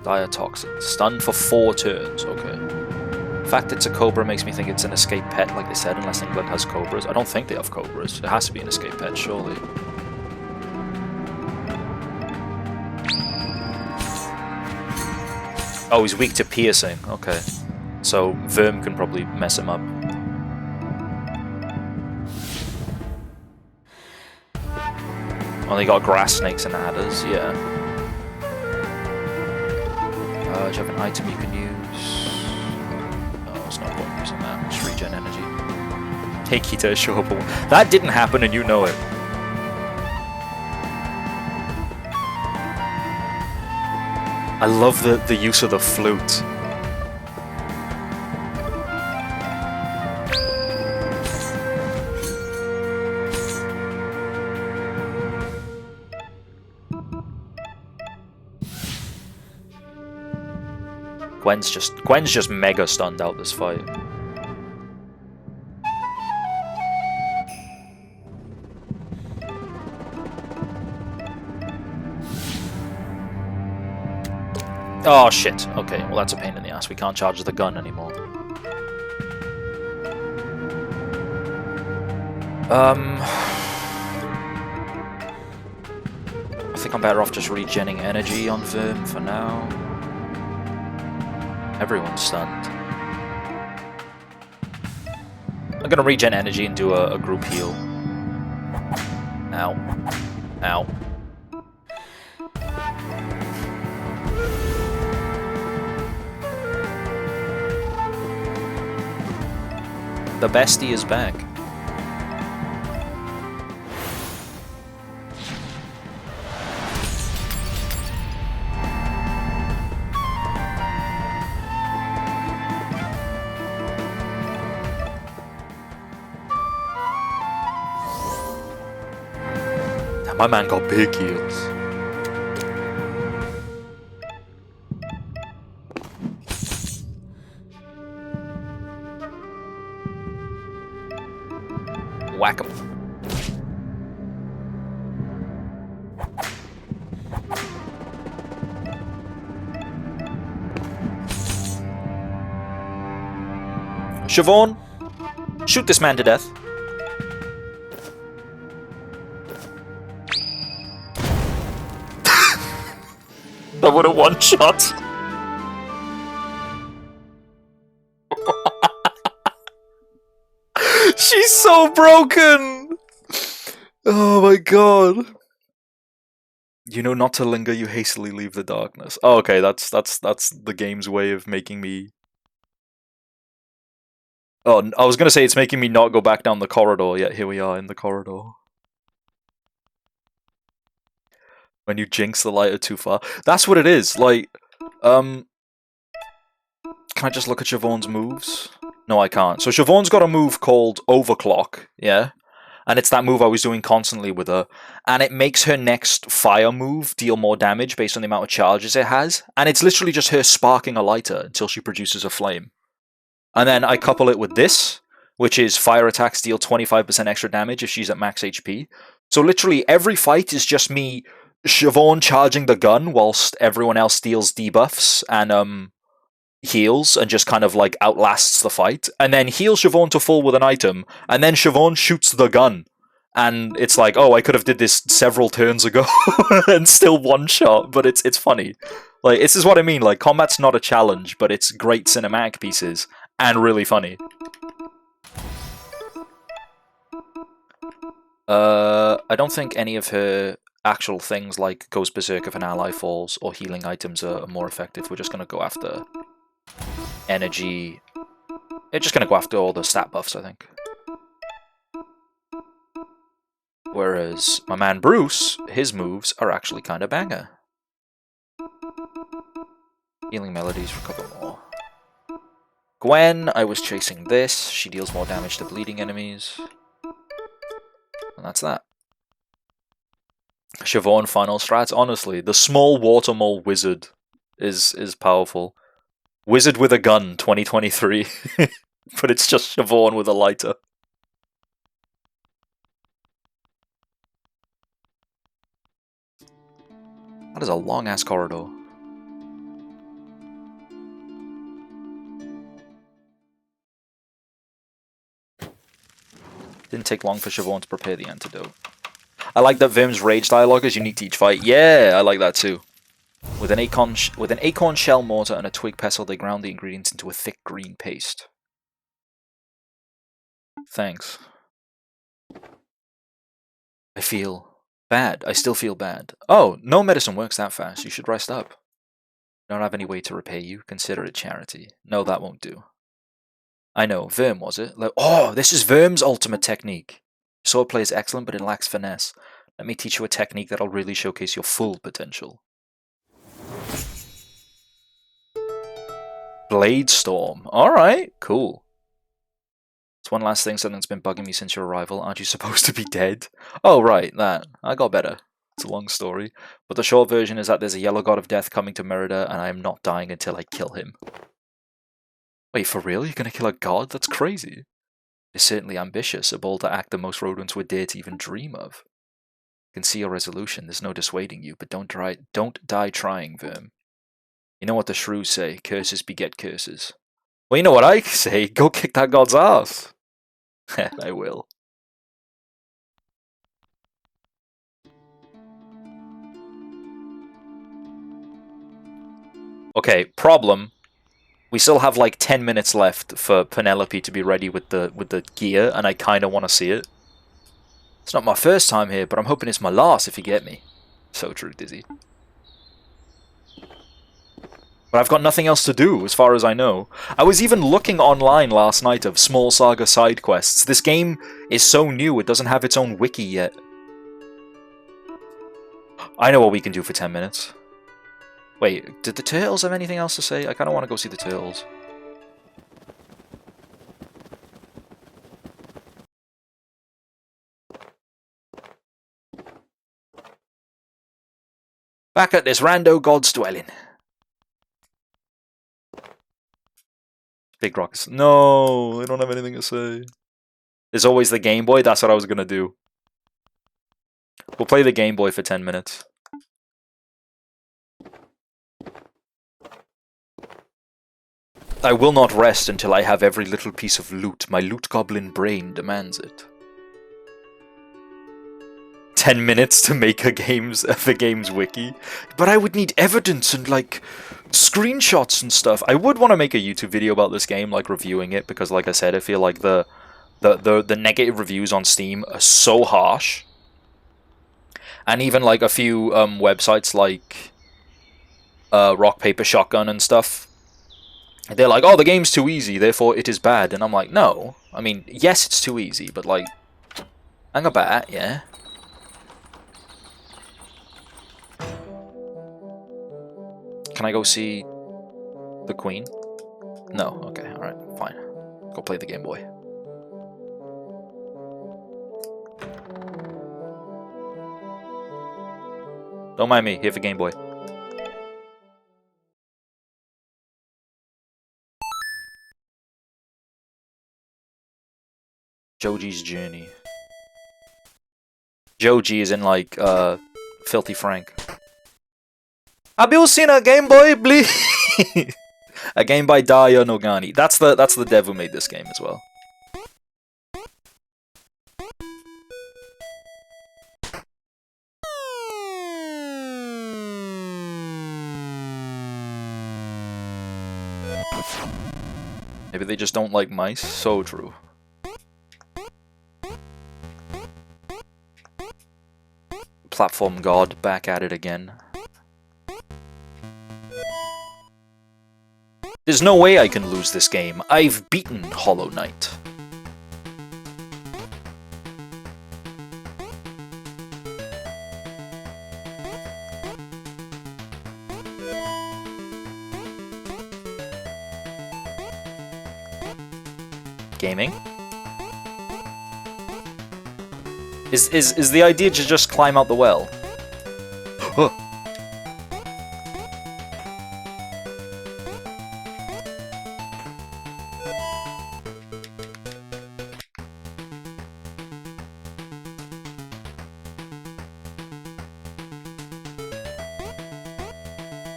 Speaker 1: Diatoxin. Stun for 4 turns, okay. The fact it's a cobra makes me think it's an escape pet, like they said, unless England has cobras. I don't think they have cobras. It has to be an escape pet, surely. Oh, he's weak to piercing. Okay. So Verm can probably mess him up. Well, they got grass snakes and adders, yeah. Do you have an item you can use? Oh, it's no point using that. Just regen energy. Hey, Kita, show up. That didn't happen and you know it. I love the use of the flute. Gwen's just mega stunned out this fight. Oh shit. Okay, well that's a pain in the ass. We can't charge the gun anymore. I think I'm better off just regenning energy on Verm for now. Everyone's stunned. I'm gonna regen energy and do a group heal. Ow. Ow. The bestie is back. My man got big heals. Whack him. Siobhan, shoot this man to death. That would have one shot. She's so broken. Oh my god. You know not to linger, you hastily leave the darkness. Oh, okay, that's the game's way of making me. Oh, I was gonna say it's making me not go back down the corridor, yet here we are in the corridor. When you jinx the lighter too far. That's what it is, like, can I just look at Siobhan's moves? No, I can't. So Siobhan's got a move called Overclock, yeah? And it's that move I was doing constantly with her. And it makes her next fire move deal more damage based on the amount of charges it has. And it's literally just her sparking a lighter until she produces a flame. And then I couple it with this, which is fire attacks deal 25% extra damage if she's at max HP. So literally every fight is just me, Siobhan charging the gun whilst everyone else deals debuffs and heals and just kind of like outlasts the fight, and then heals Siobhan to full with an item, and then Siobhan shoots the gun, and it's like, oh, I could have did this several turns ago and still one shot, but it's funny. Like, this is what I mean, like, combat's not a challenge, but it's great cinematic pieces and really funny. I don't think any of her actual things like goes berserk if an ally falls or healing items are more effective. We're just going to go after energy. We're just going to go after all the stat buffs, I think. Whereas my man Bruce, his moves are actually kind of banger. Healing melodies for a couple more. Gwen, I was chasing this. She deals more damage to bleeding enemies. And that's that. Siobhan final strats. Honestly, the small water mole wizard is powerful. Wizard with a gun, 2023. But it's just Siobhan with a lighter. That is a long-ass corridor. Didn't take long for Siobhan to prepare the antidote. I like that Vim's rage dialogue is unique to each fight. Yeah, I like that too. With an acorn shell mortar and a twig pestle, they ground the ingredients into a thick green paste. Thanks. I feel bad. I still feel bad. Oh, no medicine works that fast. You should rest up. I don't have any way to repay you. Consider it charity. No, that won't do. I know. Verm, was it? Oh, this is Verm's ultimate technique. Swordplay is excellent, but it lacks finesse. Let me teach you a technique that'll really showcase your full potential. Blade Storm. Alright, cool. It's one last thing, something that's been bugging me since your arrival. Aren't you supposed to be dead? Oh, right, that. I got better. It's a long story. But the short version is that there's a yellow god of death coming to Merida, and I am not dying until I kill him. Wait, for real? You're gonna kill a god? That's crazy. It's certainly ambitious, a bolder act than most rodents would dare to even dream of. I can see your resolution. There's no dissuading you, but don't die trying, Verm. You know what the shrews say, curses beget curses. Well, you know what I say, go kick that god's ass. I will. Okay, problem. We still have like 10 minutes left for Penelope to be ready with the gear, and I kind of want to see it. It's not my first time here, but I'm hoping it's my last, if you get me. So true, Dizzy. But I've got nothing else to do, as far as I know. I was even looking online last night of small Saga side quests. This game is so new, it doesn't have its own wiki yet. I know what we can do for 10 minutes. Wait, did the turtles have anything else to say? I kind of want to go see the turtles. Back at this rando god's dwelling. Big Rockets. No, I don't have anything to say. There's always the Game Boy. That's what I was going to do. We'll play the Game Boy for 10 minutes. I will not rest until I have every little piece of loot. My loot goblin brain demands it. 10 minutes to make the game's wiki. But I would need evidence and, like, screenshots and stuff. I would want to make a YouTube video about this game, like, reviewing it, because, like I said, I feel like the negative reviews on Steam are so harsh. And even, like, a few websites like Rock, Paper, Shotgun and stuff, they're like, oh, the game's too easy, therefore it is bad. And I'm like, no. I mean, yes, it's too easy, but, like, hang about, yeah. Can I go see the Queen? No. Okay, alright, fine. Go play the Game Boy. Don't mind me, here for Game Boy. Joji's Journey. Joji is in, like, Filthy Frank. Have you seen a Game Boy, please? A game by Dayo Nogani. That's the dev who made this game as well. Maybe they just don't like mice. So true. Platform God back at it again. There's no way I can lose this game. I've beaten Hollow Knight. Gaming? Is the idea to just climb out the well?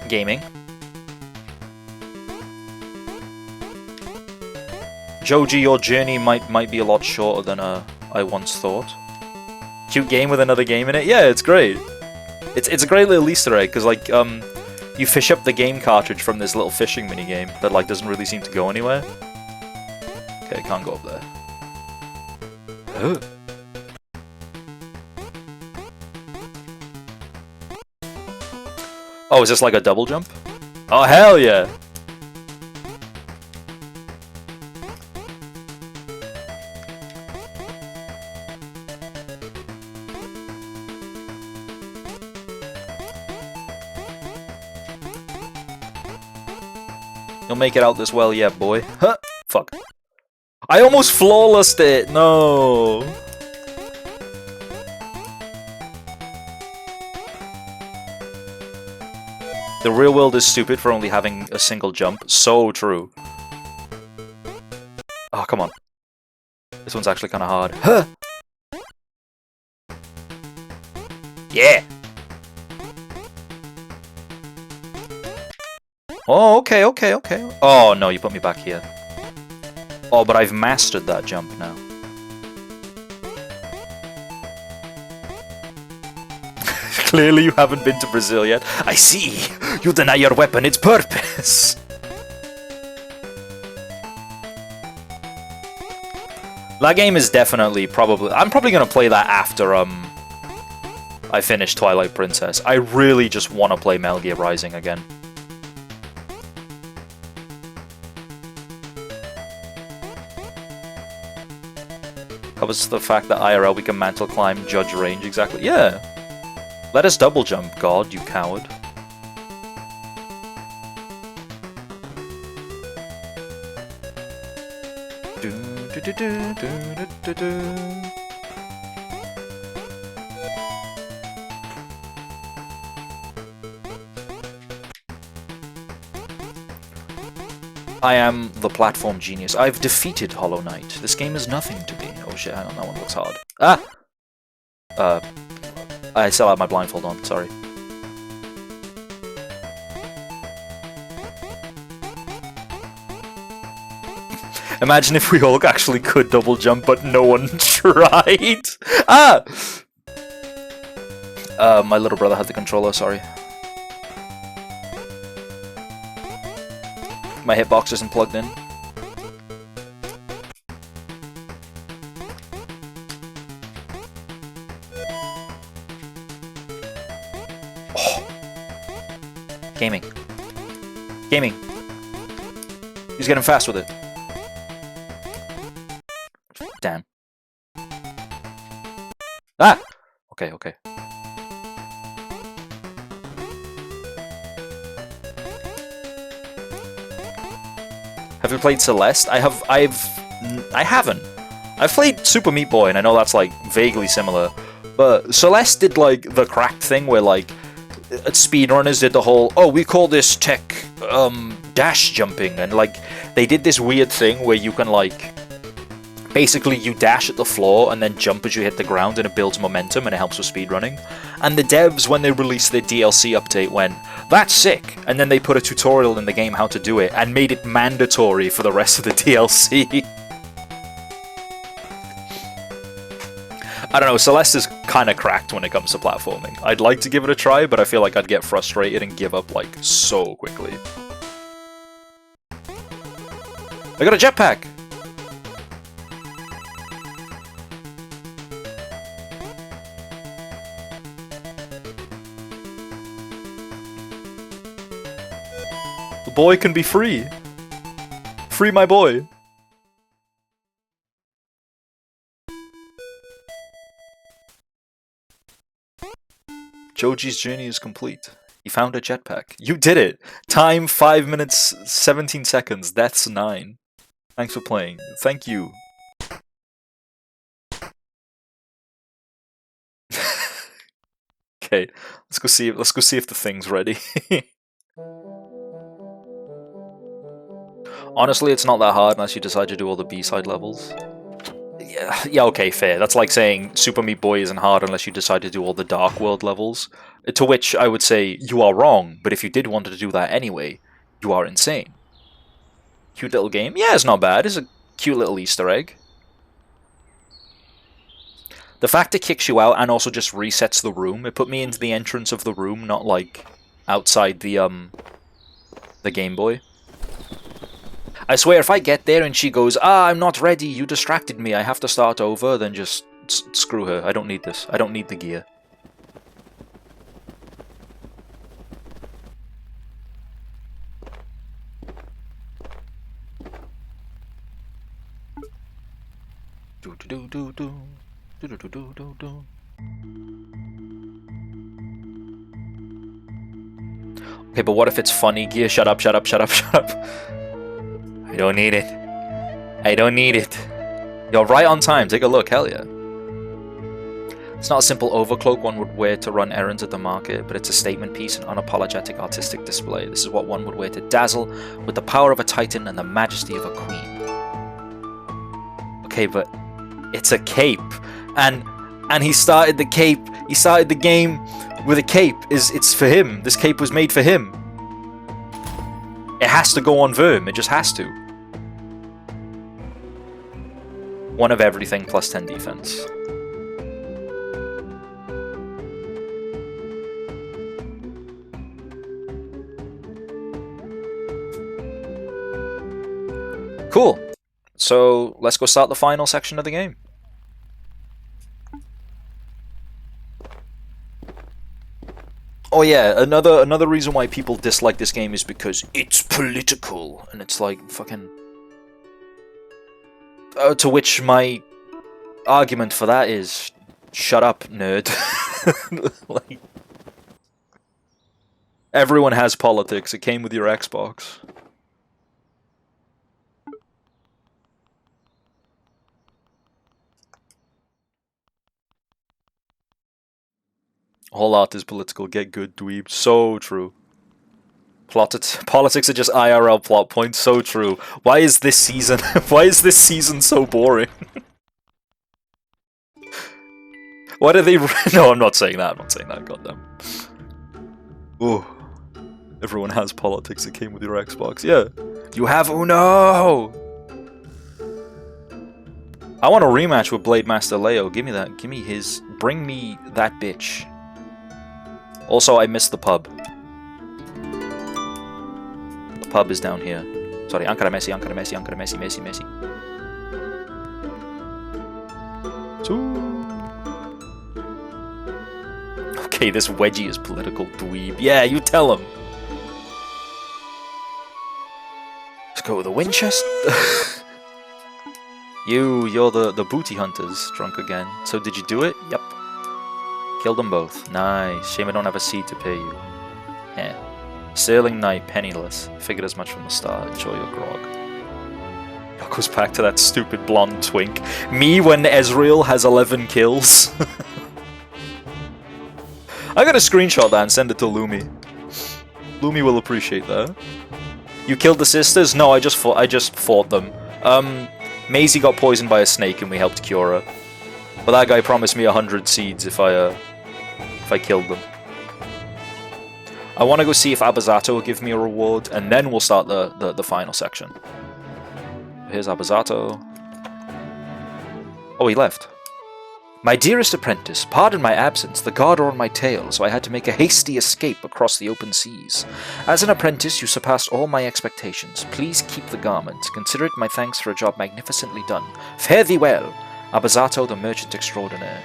Speaker 1: Gaming. Joji, your journey might be a lot shorter than I once thought. Cute game with another game in it. Yeah, it's great. It's a great little Easter egg because, like, You fish up the game cartridge from this little fishing minigame that like doesn't really seem to go anywhere. Okay, can't go up there. Oh, is this like a double jump? Oh, hell yeah! You'll make it out this well, yeah, boy. Huh! Fuck. I almost flawlessed it! No! The real world is stupid for only having a single jump. So true. Oh, come on. This one's actually kind of hard. Huh! Yeah! Oh, okay, okay, okay. Oh, no, you put me back here. Oh, but I've mastered that jump now. Clearly you haven't been to Brazil yet. I see! You deny your weapon its purpose! That game is definitely probably... I'm probably gonna play that after, I finish Twilight Princess. I really just want to play Metal Gear Rising again. Covers the fact that IRL we can mantle climb, judge range, exactly. Yeah! Let us double jump, God, you coward. I am the platform genius. I've defeated Hollow Knight. This game is nothing to me. Oh shit, hang on, that one looks hard. Ah! I still have my blindfold on, sorry. Imagine if we all actually could double jump, but no one tried! Ah! My little brother had the controller, sorry. My hitbox isn't plugged in. Oh. Gaming. Gaming. He's getting fast with it. Damn. Ah! Okay, okay. Have you played Celeste? I haven't. I've played Super Meat Boy, and I know that's like vaguely similar, but Celeste did like the cracked thing where like speedrunners did the whole, oh, we call this tech dash jumping, and like they did this weird thing where you can like basically you dash at the floor and then jump as you hit the ground, and it builds momentum and it helps with speedrunning. And the devs, when they released their DLC update, went, that's sick! And then they put a tutorial in the game how to do it, and made it mandatory for the rest of the DLC. I don't know, Celeste is kinda cracked when it comes to platforming. I'd like to give it a try, but I feel like I'd get frustrated and give up, like, so quickly. I got a jetpack! The boy can be free! Free my boy! Joji's journey is complete. He found a jetpack. You did it! Time 5 minutes 17 seconds. Deaths 9. Thanks for playing. Thank you. Okay, let's go see if the thing's ready. Honestly, it's not that hard unless you decide to do all the B-side levels. Yeah, okay, fair. That's like saying Super Meat Boy isn't hard unless you decide to do all the Dark World levels. To which I would say, you are wrong, but if you did want to do that anyway, you are insane. Cute little game? Yeah, it's not bad. It's a cute little Easter egg. The fact it kicks you out and also just resets the room, it put me into the entrance of the room, not like outside the Game Boy. I swear, if I get there and she goes, "Ah, I'm not ready, you distracted me, I have to start over," then just screw her. I don't need this. I don't need the gear. Do do do do do do do do do do. Okay, but what if it's funny gear? Shut up, shut up, shut up, shut up. I don't need it. I don't need it. You're right on time. Take a look. Hell yeah. It's not a simple overcloak one would wear to run errands at the market, but it's a statement piece, an unapologetic artistic display. This is what one would wear to dazzle with the power of a titan and the majesty of a queen. Okay, but it's a cape, and he started the cape. He started the game with a cape. It's for him. This cape was made for him. It has to go on Verm. It just has to. 1 of everything plus 10 defense. Cool. So let's go start the final section of the game. Oh yeah, another reason why people dislike this game is because it's political, and it's like fucking. To which my argument for that is, shut up, nerd. Like, everyone has politics. It came with your Xbox. All art is political. Get good, dweeb. So true. Politics are just IRL plot points. So true. Why is this season? Why is this season so boring? Why do they? No, I'm not saying that. I'm not saying that. Goddamn. Ooh. Everyone has politics. It came with your Xbox. Yeah. You have Uno. I want a rematch with Blade Master Leo. Give me that. Give me his. Bring me that bitch. Also, I missed the pub. The pub is down here. Sorry, Ankara Messi, Ankara Messi, Ankara Messi, Messi, Messi. Okay, this wedgie is political dweeb. Yeah, you tell him. Let's go with the Winchester. You're the booty hunters, drunk again. So did you do it? Yep. Killed them both. Nice. Shame I don't have a seed to pay you. Yeah. Sterling Knight, penniless. Figured as much from the start. Enjoy your grog. That goes back to that stupid blonde twink. Me when Ezreal has 11 kills. I gotta screenshot that and send it to Lumi. Lumi will appreciate that. You killed the sisters? No, I just fought them. Maisie got poisoned by a snake and we helped cure her. But that guy promised me 100 seeds if I killed them. I want to go see if Abazato will give me a reward, and then we'll start the final section. Here's Abazato. Oh, he left. My dearest apprentice, pardon my absence. The guard are on my tail, so I had to make a hasty escape across the open seas. As an apprentice, you surpassed all my expectations. Please keep the garment. Consider it my thanks for a job magnificently done. Fare thee well. Abazato, the merchant extraordinaire.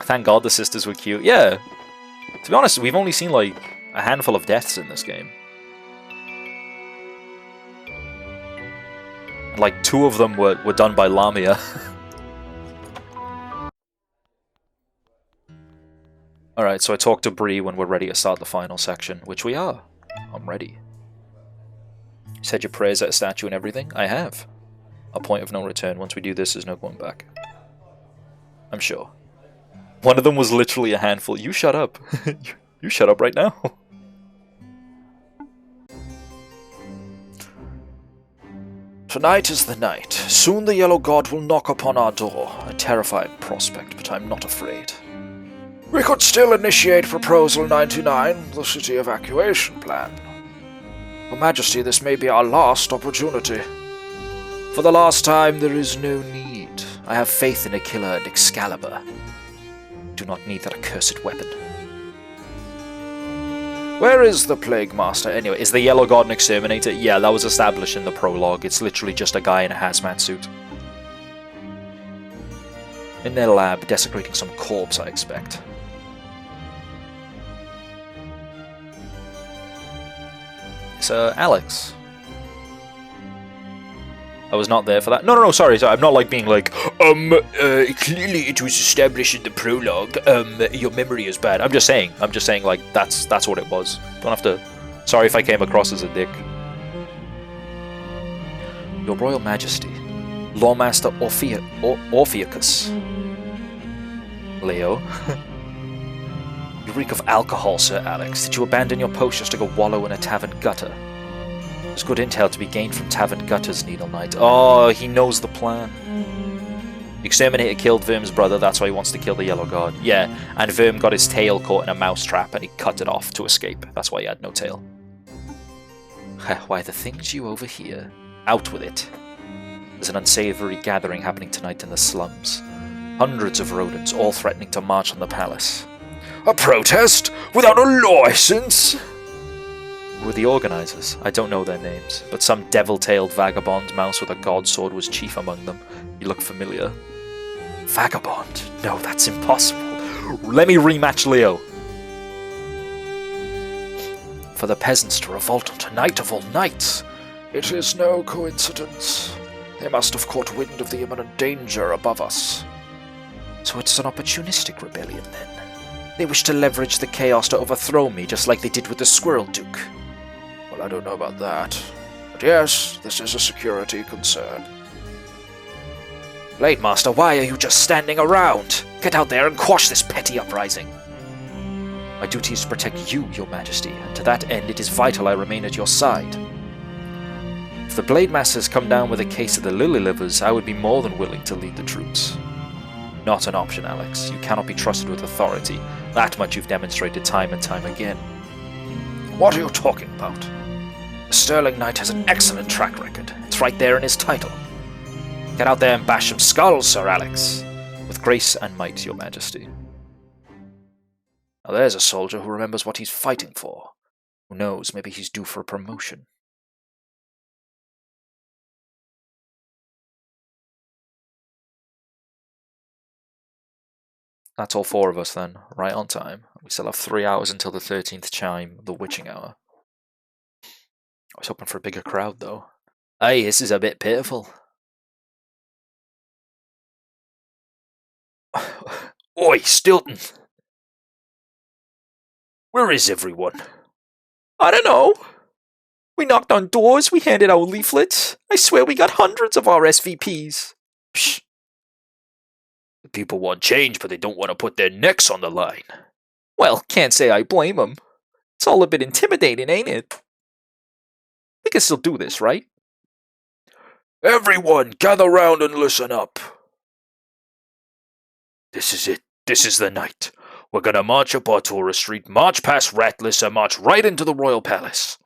Speaker 1: Thank God the sisters were cute. Yeah. To be honest, we've only seen like a handful of deaths in this game. And, like 2 of them were done by Lamia. Alright, so I talked to Bree when we're ready to start the final section, which we are. I'm ready. You said your prayers at a statue and everything? I have. A point of no return. Once we do this, there's no going back. I'm sure. One of them was literally a handful. You shut up. You shut up right now. Tonight is the night. Soon the Yellow God will knock upon our door. A terrifying prospect, but I'm not afraid. We could still initiate Proposal 99, the city evacuation plan. Your Majesty, this may be our last opportunity. For the last time, there is no need. I have faith in Aquila and Excalibur. Do not need that accursed weapon. Where is the Plague Master? Anyway, is the Yellow God an exterminator? Yeah, that was established in the prologue. It's literally just a guy in a hazmat suit. In their lab, desecrating some corpse, I expect. It's Alex. I was not there for that. No, sorry. I'm not like being like, clearly it was established in the prologue. Your memory is bad. I'm just saying like that's what it was. Don't have to. Sorry if I came across as a dick. Your Royal Majesty, Lawmaster Orpheus. Leo. You reek of alcohol, Sir Alex. Did you abandon your post just to go wallow in a tavern gutter? There's good intel to be gained from Tavern Gutter's Needle Knight. Oh, he knows the plan. The exterminator killed Verm's brother, that's why he wants to kill the Yellow God. Yeah, and Verm got his tail caught in a mousetrap and he cut it off to escape. That's why he had no tail. Why, the things you overhear. Out with it. There's an unsavory gathering happening tonight in the slums. Hundreds of rodents, all threatening to march on the palace. A protest? Without a license? Who were the organizers? I don't know their names, but some devil-tailed vagabond mouse with a god sword was chief among them. You look familiar. Vagabond? No, that's impossible. Let me rematch Leo. For the peasants to revolt on tonight of all nights. It is no coincidence. They must have caught wind of the imminent danger above us. So it's an opportunistic rebellion, then. They wish to leverage the chaos to overthrow me, just like they did with the Squirrel Duke. Well, I don't know about that. But yes, this is a security concern. Blade Master, why are you just standing around? Get out there and quash this petty uprising. My duty is to protect you, Your Majesty, and to that end it is vital I remain at your side. If the Blade Masters come down with a case of the Lily Livers, I would be more than willing to lead the troops. Not an option, Alex. You cannot be trusted with authority. That much you've demonstrated time and time again. What are you talking about? The Sterling Knight has an excellent track record. It's right there in his title. Get out there and bash some skulls, Sir Alex. With grace and might, Your Majesty. Now there's a soldier who remembers what he's fighting for. Who knows, maybe he's due for a promotion. That's all four of us then, right on time. We still have 3 hours until the 13th chime, the witching hour. I was hoping for a bigger crowd though. Hey, this is a bit pitiful. Oi, Stilton! Where is everyone? I don't know. We knocked on doors, we handed out leaflets. I swear we got hundreds of RSVPs. Psh. The people want change, but they don't want to put their necks on the line. Well, can't say I blame them. It's all a bit intimidating, ain't it? We can still do this, right? Everyone, gather round and listen up. This is it. This is the night. We're gonna march up Artura Street, march past Rattless, and march right into the Royal Palace.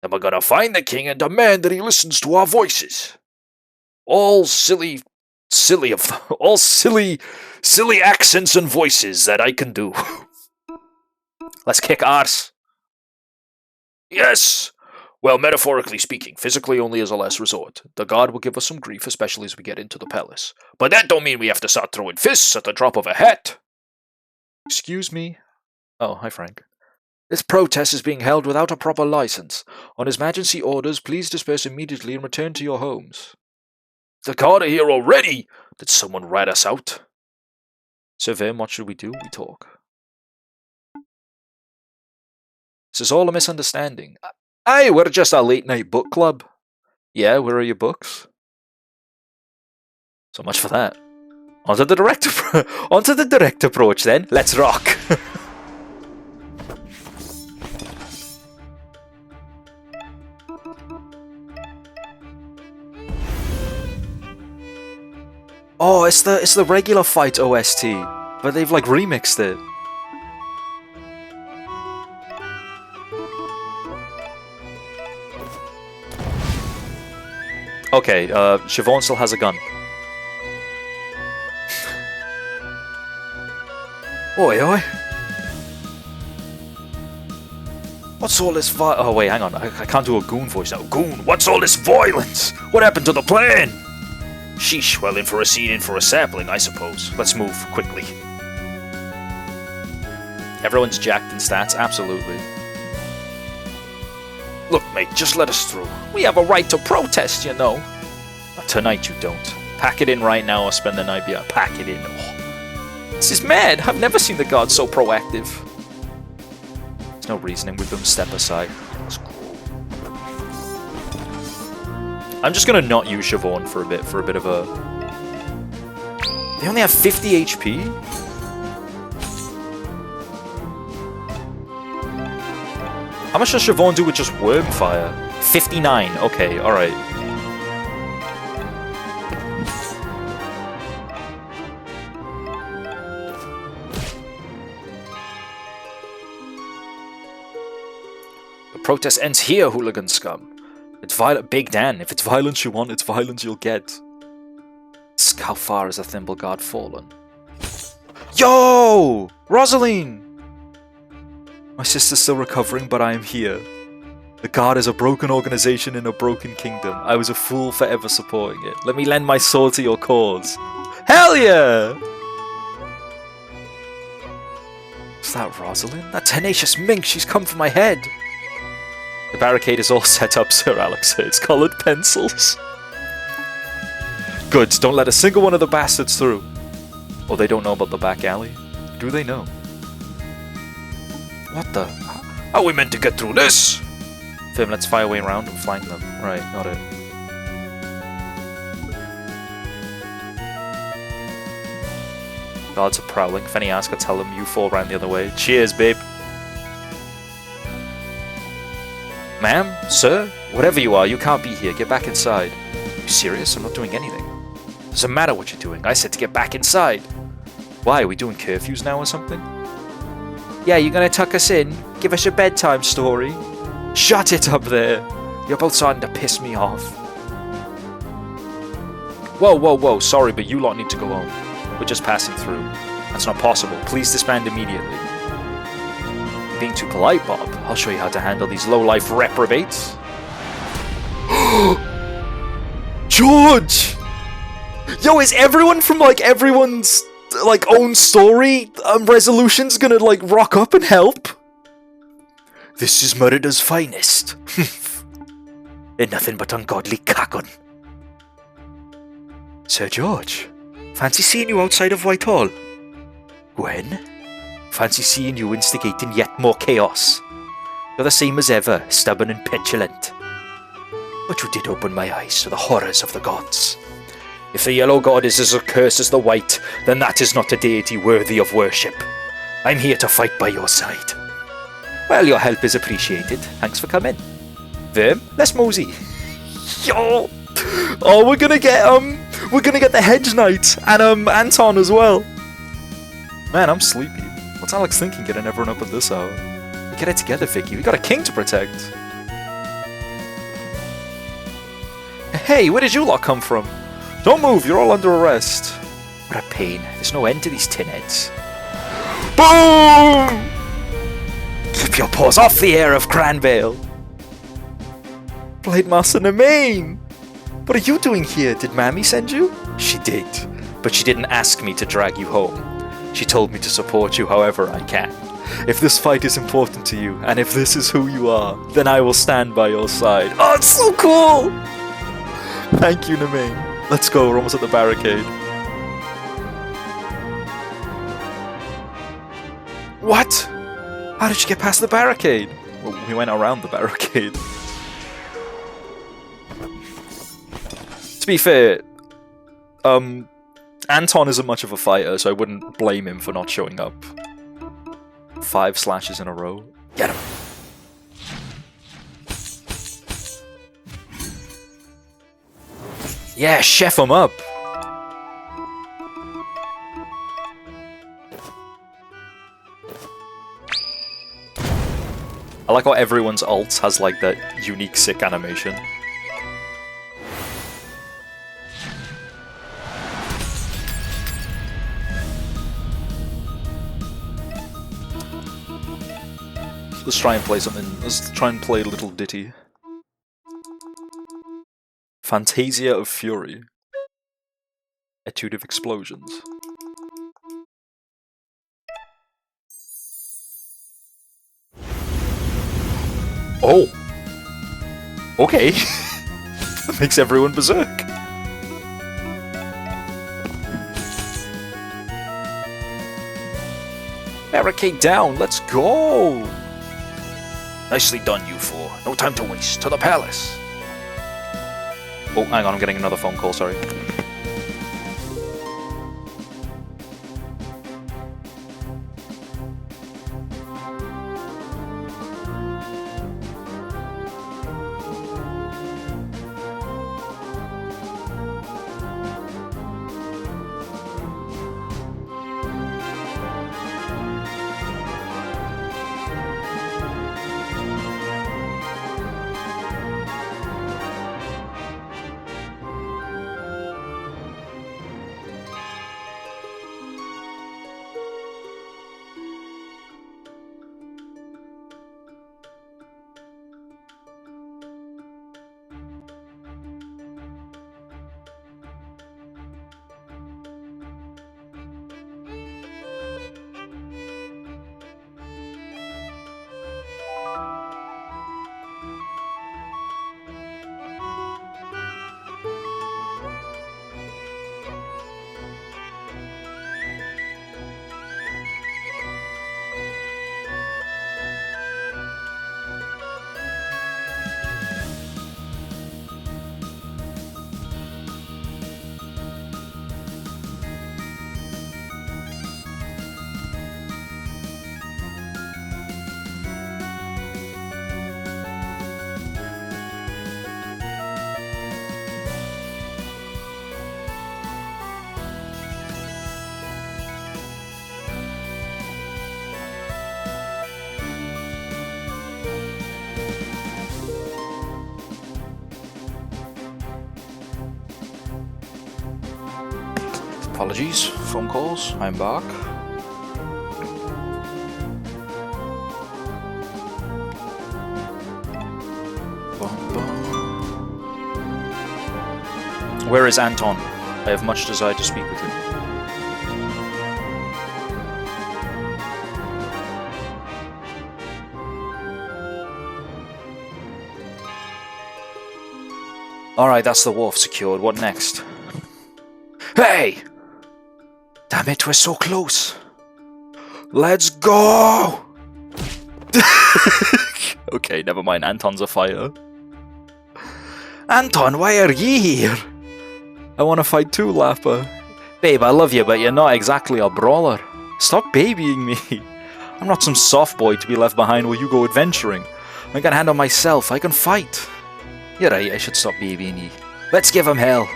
Speaker 1: Then we're gonna find the king and demand that he listens to our voices. All silly accents and voices that I can do. Let's kick arse. Yes! Well, metaphorically speaking, physically only as a last resort. The god will give us some grief, especially as we get into the palace. But that don't mean we have to start throwing fists at the drop of a hat. Excuse me? Oh, hi Frank. This protest is being held without a proper license. On His Majesty orders, please disperse immediately and return to your homes. The god are here already! Did someone rat us out? Sir Vim, what should we do? We talk. This is all a misunderstanding. Aye, we're just a late-night book club. Yeah, where are your books? So much for that. Onto the direct approach then. Let's rock. Oh, it's the regular fight OST, but they've like remixed it. Okay, Siobhan still has a gun. Oi, oi. What's all this oh wait, hang on. I can't do a goon voice now. Goon, what's all this violence? What happened to the plan? Sheesh, well, in for a seed, in for a sapling, I suppose. Let's move, quickly. Everyone's jacked in stats? Absolutely. Look, mate, just let us through. We have a right to protest, you know. Tonight you don't. Pack it in right now or spend the night behind. Pack it in. Oh. This is mad. I've never seen the gods so proactive. There's no reasoning with them. Step aside. That's cool. I'm just gonna not use Siobhan for a bit of a... They only have 50 HP? How much does Siobhan do with just Worm Fire? 59. Okay, alright. The protest ends here, hooligan scum. It's violent, Big Dan. If it's violence you want, it's violence you'll get. How far has the Thimble God fallen? Yo! Rosaline! My sister's still recovering, but I am here. The Guard is a broken organization in a broken kingdom. I was a fool for ever supporting it. Let me lend my sword to your cause. Hell yeah! Is that Rosalind? That tenacious mink, she's come for my head. The barricade is all set up, Sir Alex. It's colored pencils. Good, don't let a single one of the bastards through. Oh, they don't know about the back alley? Do they know? What the? How are we meant to get through this? Fim, let's fire away around and flank them. Right, got it. Guards are prowling. If any ask, I tell them you fall round the other way. Cheers, babe. Ma'am? Sir? Whatever you are, you can't be here. Get back inside. Are you serious? I'm not doing anything. Doesn't matter what you're doing. I said to get back inside. Why? Are we doing curfews now or something? Yeah, you're gonna tuck us in? Give us a bedtime story? Shut it up there! You're both starting to piss me off. Whoa, whoa, whoa, sorry, but you lot need to go home. We're just passing through. That's not possible. Please disband immediately. You're being too polite, Bob. I'll show you how to handle these low-life reprobates. George! Yo, is everyone from, like, everyone's... like own story resolutions gonna like rock up and help? This is Merida's finest. They're nothing but ungodly cackon. Sir George, fancy seeing you outside of Whitehall. Gwen, fancy seeing you instigating yet more chaos. You're the same as ever, stubborn and petulant. But you did open my eyes to the horrors of the gods. If the yellow god is as accursed as the white, then that is not a deity worthy of worship. I'm here to fight by your side. Well, your help is appreciated. Thanks for coming. Verm, let's mosey. Yo! Oh, we're gonna get the Hedge Knight and Anton as well. Man, I'm sleepy. What's Alex thinking getting everyone up at this hour? Get it together, Vicky. We got a king to protect. Hey, where did you lot come from? Don't move, you're all under arrest. What a pain. There's no end to these tin heads. Boom! Keep your paws off the air of Cranvale. Blade Master Nemain! What are you doing here? Did Mammy send you? She did, but she didn't ask me to drag you home. She told me to support you however I can. If this fight is important to you, and if this is who you are, then I will stand by your side. Oh, it's so cool! Thank you, Nemain. Let's go, we're almost at the barricade. What? How did you get past the barricade? Well, we went around the barricade. To be fair, Anton isn't much of a fighter, so I wouldn't blame him for not showing up. 5 slashes in a row. Get him! Yeah, chef him up! I like how everyone's ult has like that unique sick animation. Let's try and play something. Let's try and play a little ditty. Fantasia of Fury. Etude of Explosions. Oh! Okay. That makes everyone berserk. Barricade down, let's go! Nicely done, you four. No time to waste. To the palace! Oh, hang on, I'm getting another phone call, sorry. Apologies, phone calls, I'm back. Where is Anton? I have much desire to speak with him. Alright, that's the wharf secured. What next? Hey! Damn it, we're so close. Let's go! Okay, never mind. Anton's a fighter. Anton, why are ye here? I want to fight too, Lappa. Babe, I love you, but you're not exactly a brawler. Stop babying me. I'm not some soft boy to be left behind while you go adventuring. I can handle myself. I can fight. You're right, I should stop babying you. Let's give him hell.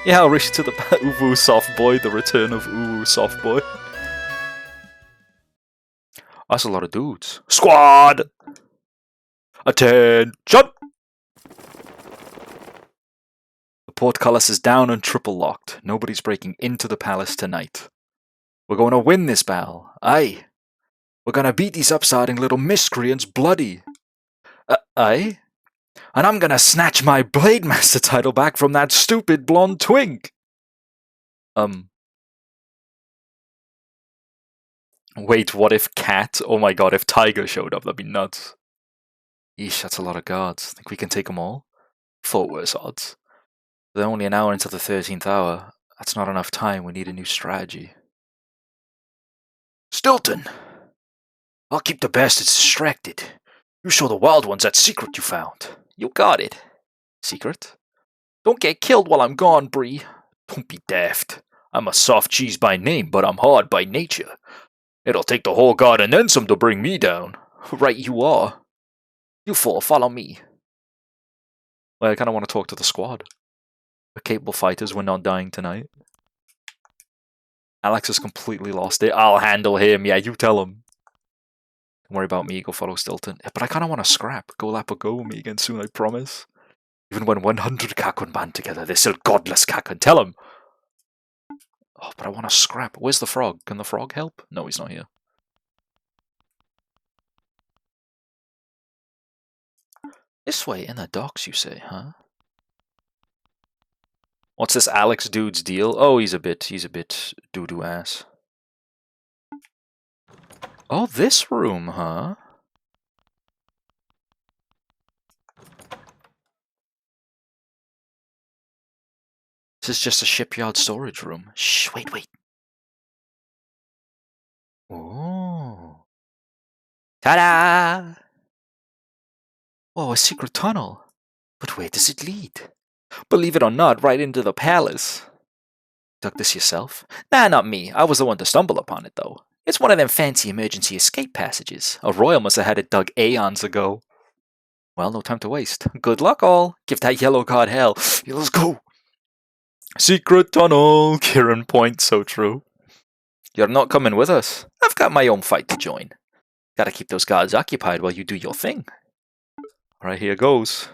Speaker 1: Yeah, I'll rush to the Uwu Soft Boy, the return of Uwu Soft Boy. That's a lot of dudes. Squad! Attention! The portcullis is down and triple locked. Nobody's breaking into the palace tonight. We're going to win this battle. Aye. We're going to beat these upstarting little miscreants bloody. Aye? And I'm gonna snatch my Blade Master title back from that stupid blonde twink! Wait, what if Cat? Oh my god, if Tiger showed up, that'd be nuts. Yeesh, that's a lot of guards. Think we can take them all? Thought worse odds. They're only an hour into the 13th hour. That's not enough time, we need a new strategy. Stilton! I'll keep the bastards distracted. You show the wild ones that secret you found. You got it. Secret? Don't get killed while I'm gone, Bree. Don't be daft. I'm a soft cheese by name, but I'm hard by nature. It'll take the whole guard and then some to bring me down. Right you are. You four, follow me. Well, I kind of want to talk to the squad. We're capable fighters, we're not dying tonight. Alex has completely lost it. I'll handle him, yeah, you tell him. Don't worry about me, go follow Stilton. But I kind of want to scrap. Go Lappa, go with me again soon, I promise. Even when 100 Kakun band together, they're still godless Kakun. Tell him! Oh, but I want to scrap. Where's the frog? Can the frog help? No, he's not here. This way, in the docks, you say, huh? What's this Alex dude's deal? Oh, he's a bit doo-doo ass. Oh, this room, huh? This is just a shipyard storage room. Shh, wait. Oh. Ta-da! Oh, a secret tunnel. But where does it lead? Believe it or not, right into the palace. Dug this yourself? Nah, not me. I was the one to stumble upon it, though. It's one of them fancy emergency escape passages. A royal must have had it dug aeons ago. Well, no time to waste. Good luck, all. Give that yellow god hell. Yeah, let's go. Secret tunnel. Kieran point, so true. You're not coming with us. I've got my own fight to join. Gotta keep those guards occupied while you do your thing. Alright, here goes.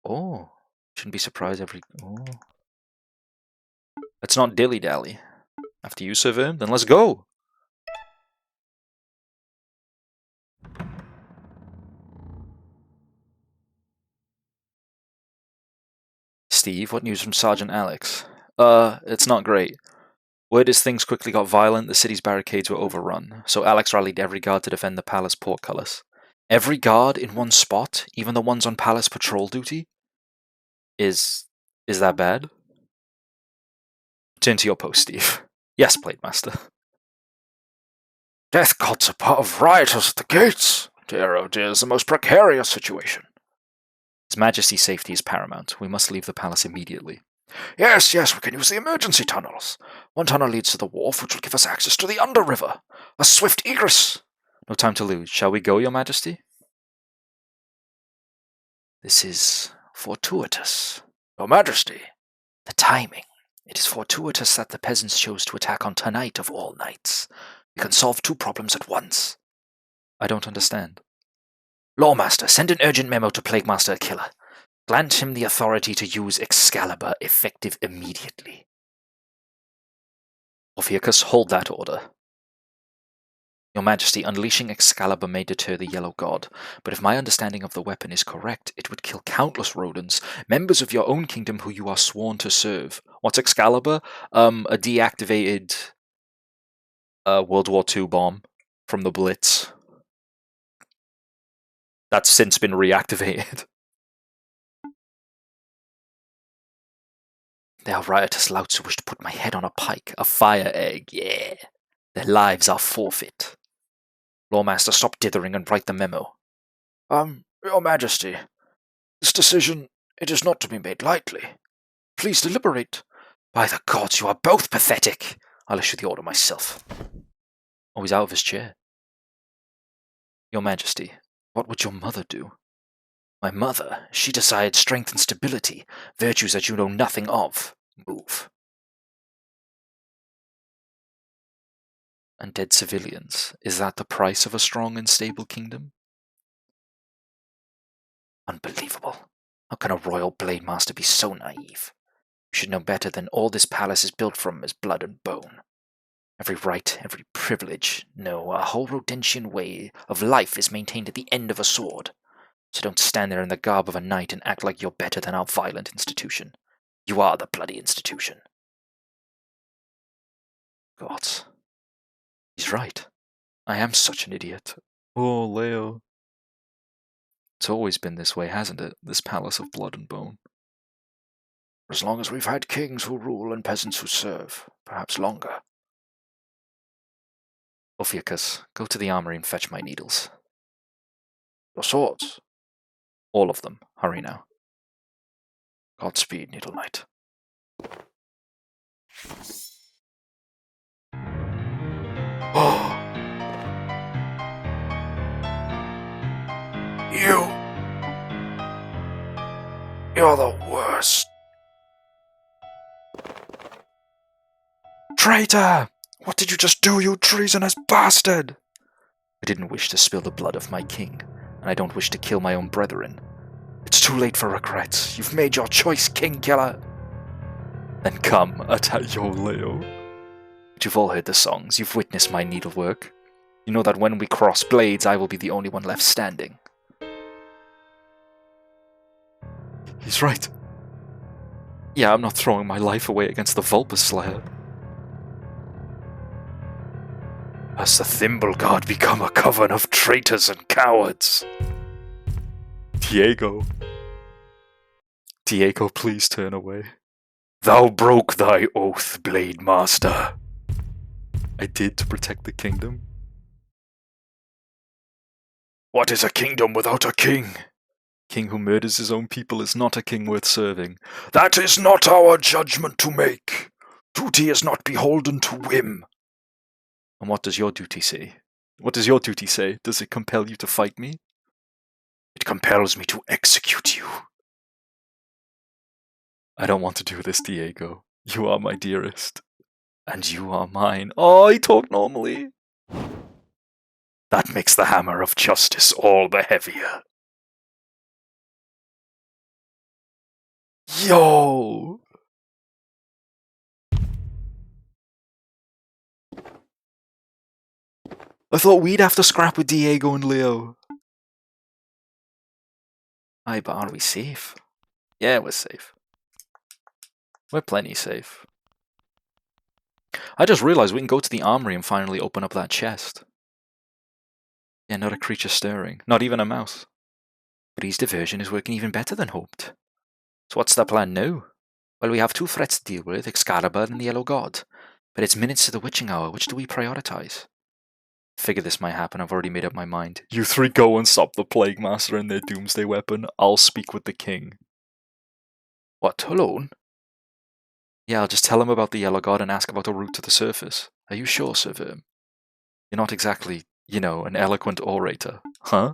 Speaker 1: Oh. Shouldn't be surprised every... Oh. Let's not dilly-dally. After you serve him, then let's go. Steve, what news from Sergeant Alex? It's not great. Word is things quickly got violent, the city's barricades were overrun, so Alex rallied every guard to defend the palace portcullis. Every guard in one spot, even the ones on palace patrol duty? Is that bad? Turn to your post, Steve. Yes, Blade Master. Death gods are part of rioters at the gates. Dear, oh dear, it's the most precarious situation. His Majesty's safety is paramount. We must leave the palace immediately. Yes, we can use the emergency tunnels. One tunnel leads to the wharf, which will give us access to the underriver. A swift egress. No time to lose. Shall we go, Your Majesty? This is fortuitous. Your Majesty. The timing. It is fortuitous that the peasants chose to attack on tonight of all nights. We can solve two problems at once. I don't understand. Lawmaster, send an urgent memo to Plague Master Aquila. Grant him the authority to use Excalibur, effective immediately. Orpheus, hold that order. Your Majesty, unleashing Excalibur may deter the Yellow God, but if my understanding of the weapon is correct, it would kill countless rodents, members of your own kingdom who you are sworn to serve. What's Excalibur? A deactivated World War II bomb from the Blitz. That's since been reactivated. There are riotous louts who wish to put my head on a pike, a fire egg, yeah. Their lives are forfeit. Lawmaster, stop dithering and write the memo. Your Majesty, this decision, it is not to be made lightly. Please deliberate. By the gods, you are both pathetic. I'll issue the order myself. Oh, he's out of his chair. Your Majesty, what would your mother do? My mother, she desired strength and stability, virtues that you know nothing of. Move. And dead civilians, is that the price of a strong and stable kingdom? Unbelievable. How can a royal blade master be so naive? You should know better than all this palace is built from is blood and bone. Every right, every privilege, no, a whole Rodentian way of life is maintained at the end of a sword. So don't stand there in the garb of a knight and act like you're better than our violent institution. You are the bloody institution. Gods. He's right. I am such an idiot. Oh, Leo. It's always been this way, hasn't it? This palace of blood and bone. For as long as we've had kings who rule and peasants who serve. Perhaps longer. Ophiuchus, go to the armory and fetch my needles. Your swords? All of them. Hurry now. Godspeed, Needle Knight. Oh! You're the worst. Traitor! What did you just do, you treasonous bastard? I didn't wish to spill the blood of my king, and I don't wish to kill my own brethren. It's too late for regrets. You've made your choice, King Killer. Then come, attack your Leo. But you've all heard the songs. You've witnessed my needlework. You know that when we cross blades, I will be the only one left standing. He's right. Yeah, I'm not throwing my life away against the Vulpus Slayer. Has the Thimble God become a coven of traitors and cowards? Diego. Diego, please turn away. Thou broke thy oath, Blade Master. I did, to protect the kingdom. What is a kingdom without a king? King who murders his own people is not a king worth serving. That is not our judgment to make. Duty is not beholden to whim. And what does your duty say? What does your duty say? Does it compel you to fight me? It compels me to execute you. I don't want to do this, Diego. You are my dearest. And you are mine. Oh, he talked normally. That makes the hammer of justice all the heavier. Yo! I thought we'd have to scrap with Diego and Leo. Aye, but are we safe? Yeah, we're safe. We're plenty safe. I just realized we can go to the armory and finally open up that chest. Yeah, not a creature stirring. Not even a mouse. Bree's diversion is working even better than hoped. So what's the plan now? Well, we have two threats to deal with, Excalibur and the Yellow God. But it's minutes to the witching hour. Which do we prioritize? Figure this might happen. I've already made up my mind. You three go and stop the Plague Master and their doomsday weapon. I'll speak with the king. What, alone? Yeah, I'll just tell him about the Yellow God and ask about a route to the surface. Are you sure, Sir Verm? You're not exactly, you know, an eloquent orator. Huh?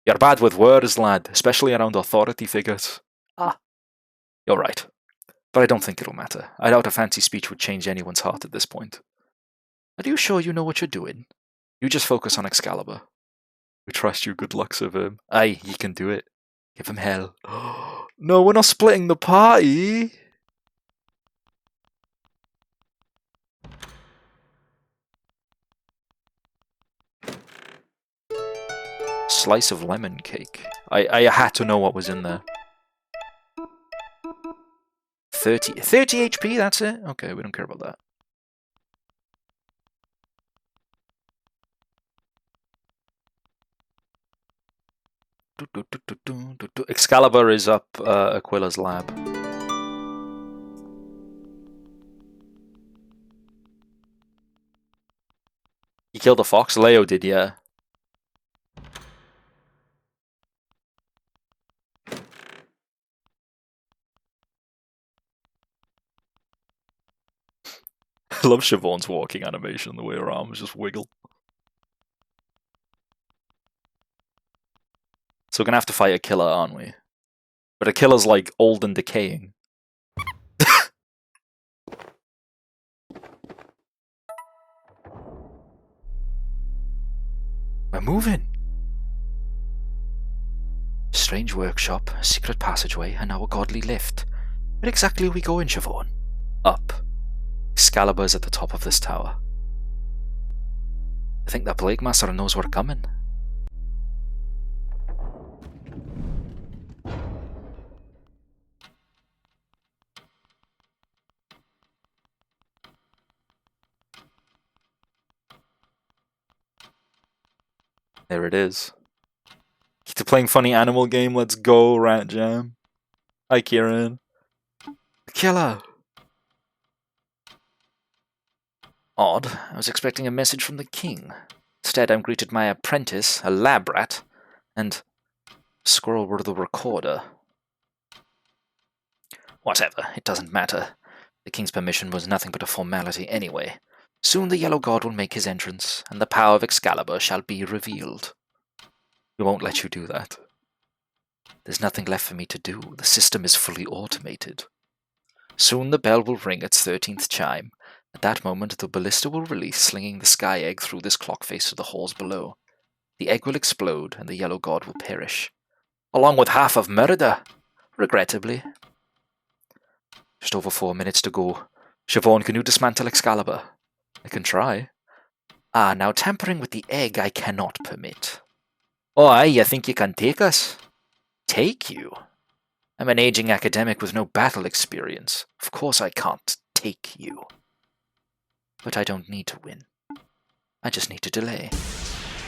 Speaker 1: You're bad with words, lad, especially around authority figures. Ah, you're right. But I don't think it'll matter. I doubt a fancy speech would change anyone's heart at this point. Are you sure you know what you're doing? You just focus on Excalibur. We trust you. Good luck, Sir Verm. Aye, you can do it. Give him hell. No, we're not splitting the party. Slice of lemon cake. I had to know what was in there. 30 HP, that's it? Okay, we don't care about that. Excalibur is up Aquila's lab. He killed a fox? Leo did, yeah. I love Siobhan's walking animation, the way her arms just wiggle. So we're gonna have to fight a killer, aren't we? But a killer's like old and decaying. We're moving! Strange workshop, secret passageway, and now a godly lift. Where exactly are we going, Siobhan? Up. Excalibur's at the top of this tower. I think the Plague Master knows we're coming. There it is. Keep playing funny animal game. Let's go, Rat Jam. Hi, Kieran. Killer. Odd. I was expecting a message from the king. Instead, I'm greeted my apprentice, a lab rat, and Squirrel were the recorder. Whatever, it doesn't matter. The king's permission was nothing but a formality anyway. Soon the Yellow God will make his entrance, and the power of Excalibur shall be revealed. We won't let you do that. There's nothing left for me to do. The system is fully automated. Soon the bell will ring its 13th chime. At that moment, the ballista will release, slinging the sky egg through this clock face to the halls below. The egg will explode, and the Yellow God will perish. Along with half of Murder, regrettably. Just over 4 minutes to go. Siobhan, can you dismantle Excalibur? I can try. Ah, now tampering with the egg I cannot permit. Oh, aye, you think you can take us? Take you? I'm an aging academic with no battle experience. Of course I can't take you. But I don't need to win. I just need to delay.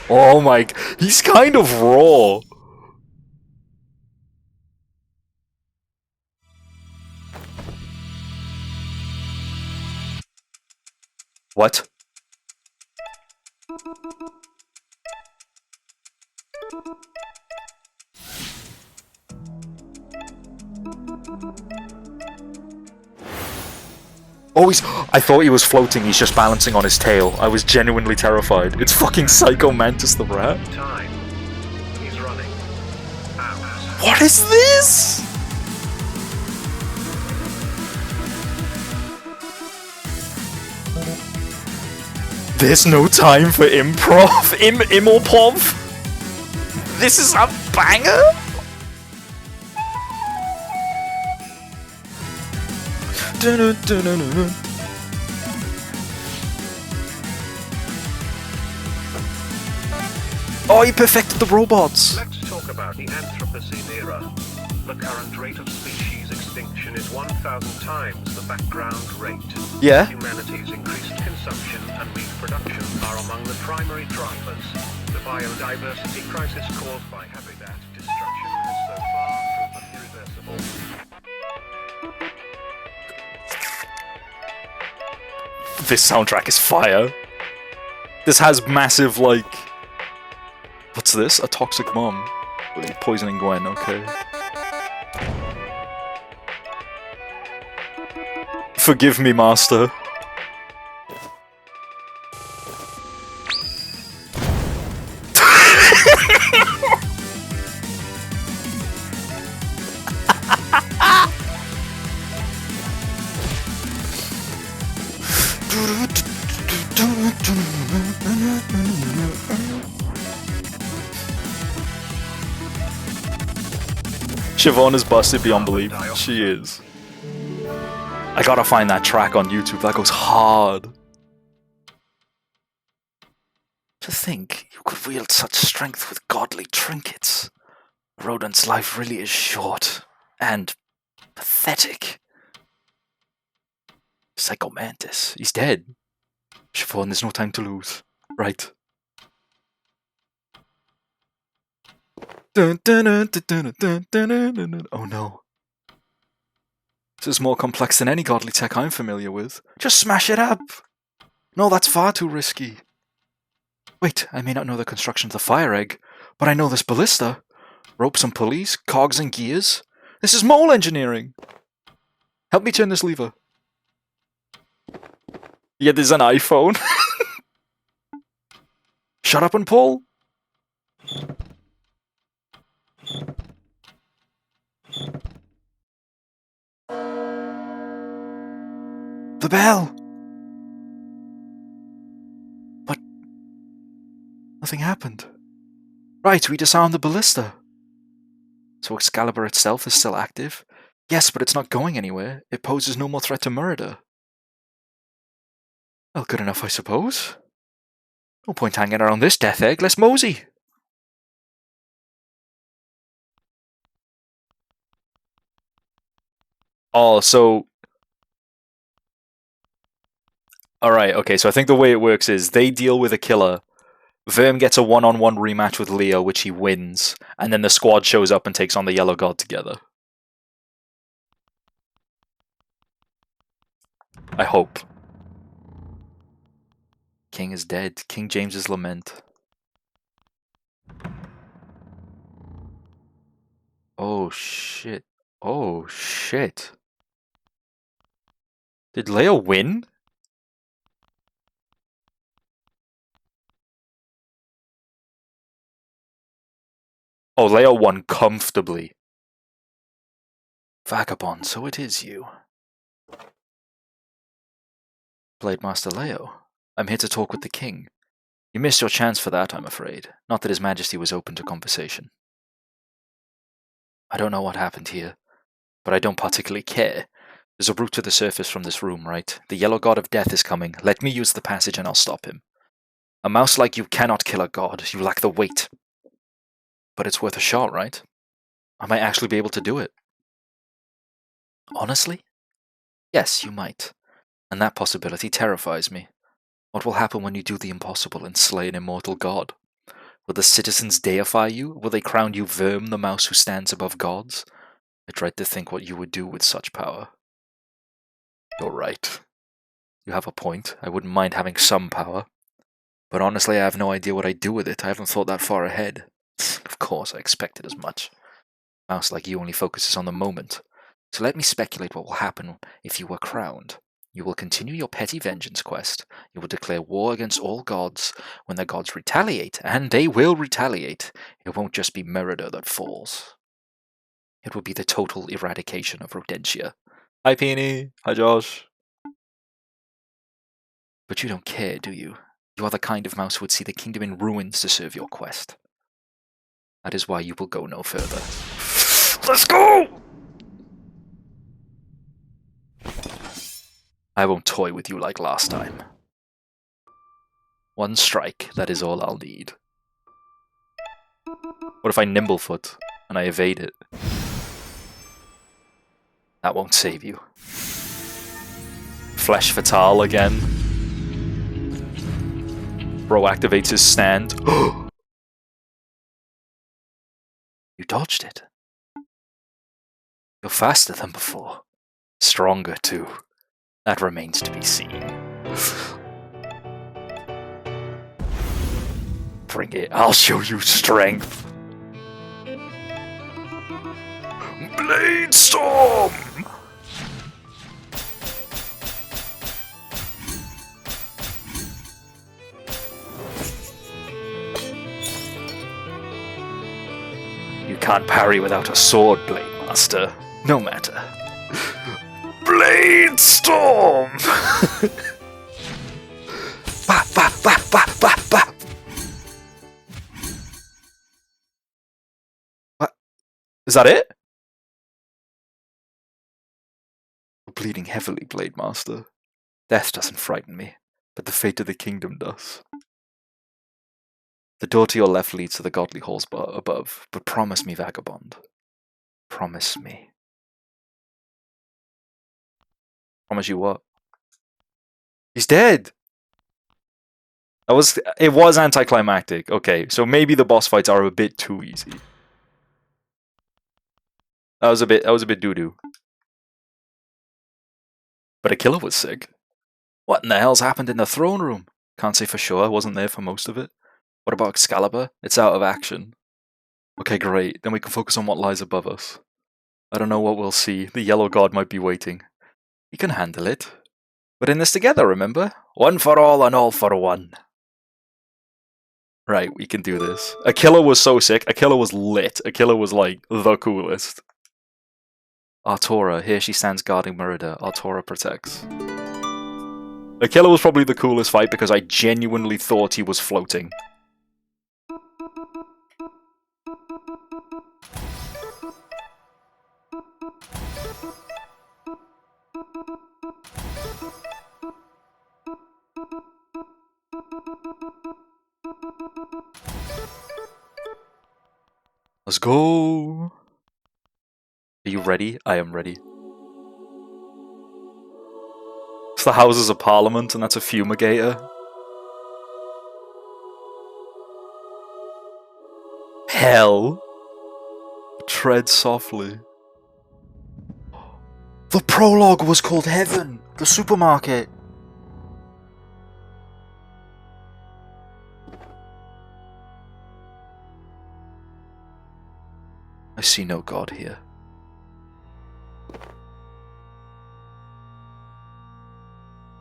Speaker 1: Oh my... He's kind of raw. What? Oh, I thought he was floating, he's just balancing on his tail. I was genuinely terrified. It's fucking Psycho Mantis the rat.
Speaker 2: Time. He's running. Out.
Speaker 1: What is this? There's no time for improv. Imopov. This is a banger. Oh, he perfected the robots.
Speaker 2: Let's talk about the Anthropocene era. The current rate of species extinction is 1,000 times the background rate.
Speaker 1: Yeah.
Speaker 2: Humanity's increased consumption and meat production are among the primary drivers. The biodiversity crisis caused by habitat destruction has so far proven irreversible.
Speaker 1: This soundtrack is fire. This has massive, like... What's this? A toxic mom. Poisoning Gwen, okay. Forgive me, master. Siobhan is busted beyond belief. She is. I gotta find that track on YouTube. That goes hard. To think you could wield such strength with godly trinkets. A rodent's life really is short. And pathetic. Psycho Mantis. He's dead. Siobhan, there's no time to lose. Right. Oh no. This is more complex than any godly tech I'm familiar with. Just smash it up! No, that's far too risky. Wait, I may not know the construction of the fire egg, but I know this ballista. Ropes and pulleys, cogs and gears. This is mole engineering! Help me turn this lever. Yeah, there's an iPhone. Shut up and pull! The bell! But... nothing happened. Right, we disarmed the ballista. So Excalibur itself is still active? Yes, but it's not going anywhere. It poses no more threat to murder. Well, good enough, I suppose. No point hanging around this death egg, let's mosey! Oh, so... Alright, okay, so I think the way it works is they deal with a killer, Verm gets a one-on-one rematch with Leo, which he wins, and then the squad shows up and takes on the Yellow God together. I hope. King is dead. King James's Lament. Oh shit. Oh shit. Did Leo win? Oh, Leo won comfortably. Vagabond, so it is you. Blade Master Leo, I'm here to talk with the king. You missed your chance for that, I'm afraid. Not that His Majesty was open to conversation. I don't know what happened here, but I don't particularly care. There's a route to the surface from this room, right? The Yellow God of Death is coming. Let me use the passage and I'll stop him. A mouse like you cannot kill a god. You lack the weight. But it's worth a shot, right? I might actually be able to do it. Honestly? Yes, you might. And that possibility terrifies me. What will happen when you do the impossible and slay an immortal god? Will the citizens deify you? Will they crown you Verm, the mouse who stands above gods? I dread to think what you would do with such power. You're right. You have a point. I wouldn't mind having some power. But honestly, I have no idea what I'd do with it. I haven't thought that far ahead. Of course, I expected as much. A mouse like you only focuses on the moment. So let me speculate what will happen if you were crowned. You will continue your petty vengeance quest. You will declare war against all gods. When the gods retaliate, and they will retaliate, it won't just be Merida that falls. It will be the total eradication of Rodentia. Hi, Peony. Hi, Josh. But you don't care, do you? You are the kind of mouse who would see the kingdom in ruins to serve your quest. That is why you will go no further. Let's go! I won't toy with you like last time. One strike, that is all I'll need. What if I nimblefoot and I evade it? That won't save you. Flesh Fatale again. Bro activates his stand. You dodged it. You're faster than before. Stronger, too. That remains to be seen. Bring it. I'll show you strength. Blade Storm! You can't parry without a sword, Blade Master. No matter. Blade Storm! Bah, bah, bah, bah, bah, bah. What? Is that it? You're bleeding heavily, Blade Master. Death doesn't frighten me, but the fate of the kingdom does. The door to your left leads to the godly halls above, but promise me, Vagabond. Promise me. Promise you what? He's dead! It was anticlimactic. Okay, so maybe the boss fights are a bit too easy. That was a bit doo-doo. But Aquila was sick. What in the hell's happened in the throne room? Can't say for sure, I wasn't there for most of it. What about Excalibur? It's out of action. Okay, great. Then we can focus on what lies above us. I don't know what we'll see. The Yellow God might be waiting. He can handle it. We're in this together, remember? One for all and all for one. Right, we can do this. Aquila was so sick. Aquila was lit. Aquila was like the coolest. Artora, here she stands guarding Merida. Artora protects. Aquila was probably the coolest fight because I genuinely thought he was floating. Let's go! Are you ready? I am ready. It's the Houses of Parliament, and that's a fumigator. Hell! Tread softly. The prologue was called Heaven! The supermarket! I see no god here.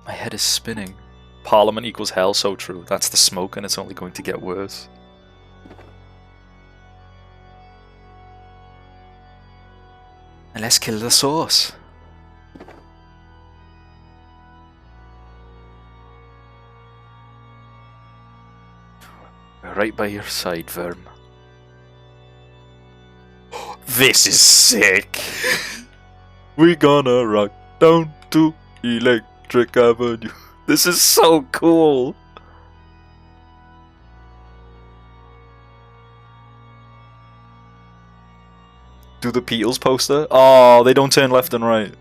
Speaker 1: My head is spinning. Parliament equals hell, so true. That's the smoke and it's only going to get worse. And let's kill the source. We're right by your side, Verm. This is sick! We're gonna rock down to Electric Avenue. This is so cool! Do the Beatles poster? Oh, they don't turn left and right.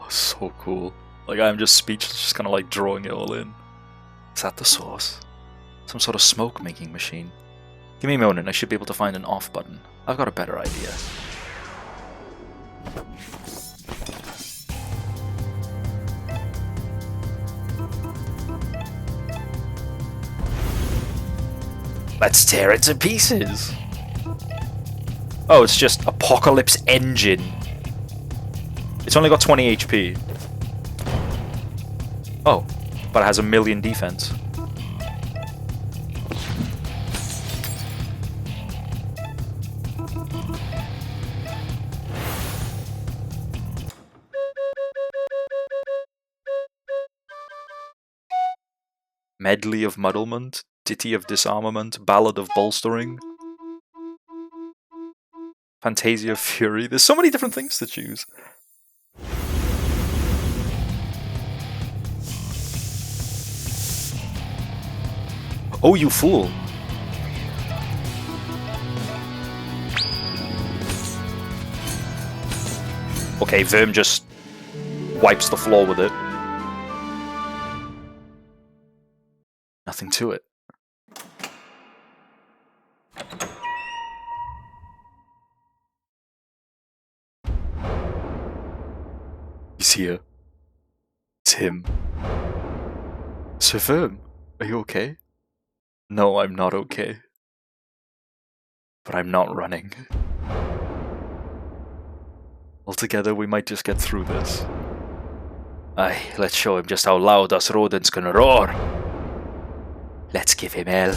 Speaker 1: So cool. Like, I'm just speechless, just kind of like drawing it all in. Is that the source? Some sort of smoke making machine. Give me a moment, I should be able to find an off button. I've got a better idea. Let's tear it to pieces! Oh, it's just Apocalypse Engine. It's only got 20 HP. Oh, but it has 1,000,000 defense. Medley of Muddlement, Ditty of Disarmament, Ballad of Bolstering, Fantasia of Fury. There's so many different things to choose. Oh, you fool! Okay, Verm just wipes the floor with it. Nothing to it. He's here. It's him. Sir Verm, are you okay? No, I'm not okay. But I'm not running. Altogether, we might just get through this. Aye, let's show him just how loud us rodents can roar. Let's give him hell.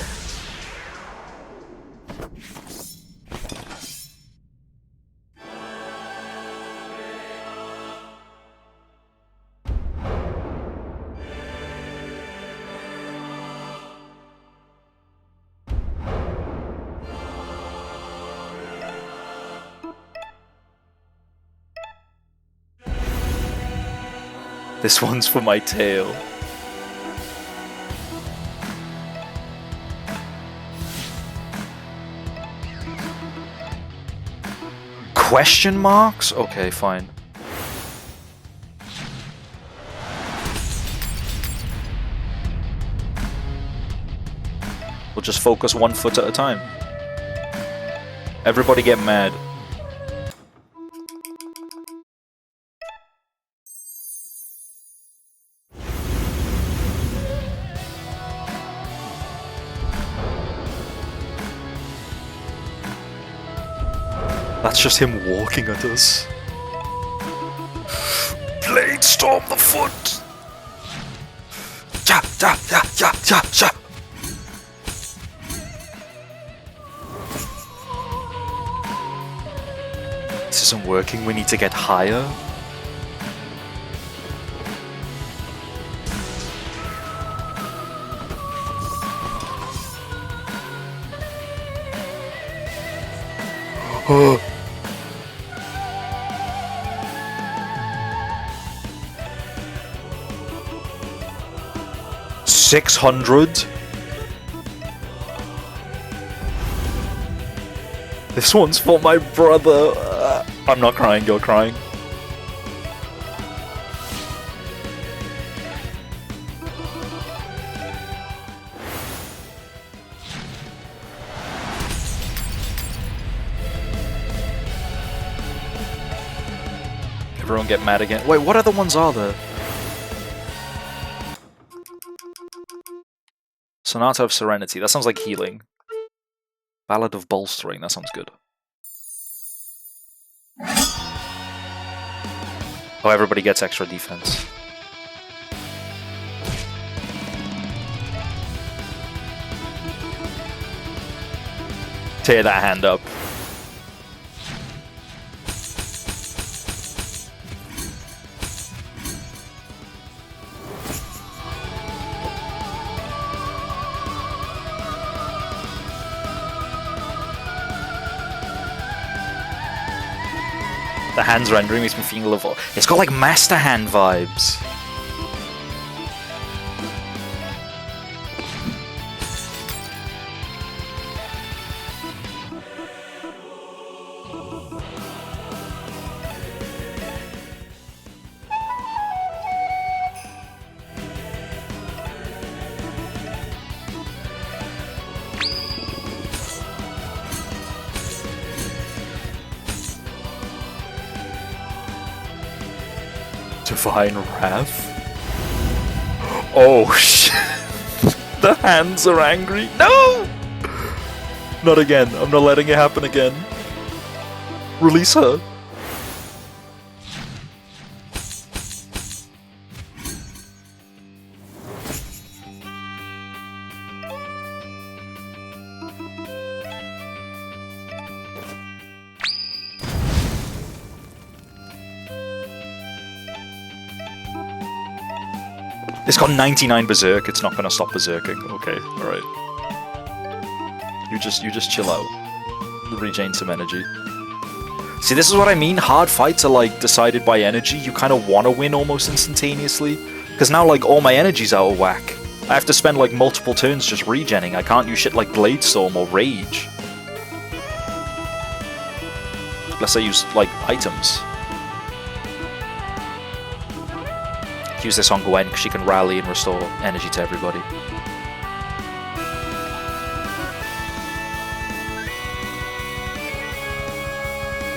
Speaker 1: This one's for my tail. Question marks? Okay, fine. We'll just focus 1 foot at a time. Everybody get mad. That's just him walking at us. Blade storm the foot! Ja, ja, ja, ja, ja, ja. This isn't working, we need to get higher. Oh. 600? This one's for my brother. I'm not crying, you're crying. Everyone get mad again. Wait, what other ones are there? Sonata of Serenity, that sounds like healing. Ballad of Bolstering, that sounds good. Oh, everybody gets extra defense. Tear that hand up. The hands rendering makes me feel a little... It's got like Master Hand vibes. Divine Wrath? Oh shit! The hands are angry. No! Not again. I'm not letting it happen again. Release her. It's got 99 Berserk, it's not gonna stop berserking. Okay, alright. You just chill out. Regain some energy. See, this is what I mean, hard fights are like decided by energy. You kind of want to win almost instantaneously. Because now like all my energy's out of whack. I have to spend like multiple turns just regenning. I can't use shit like Blade Storm or Rage. Unless I use like items. Use this on Gwen because she can rally and restore energy to everybody.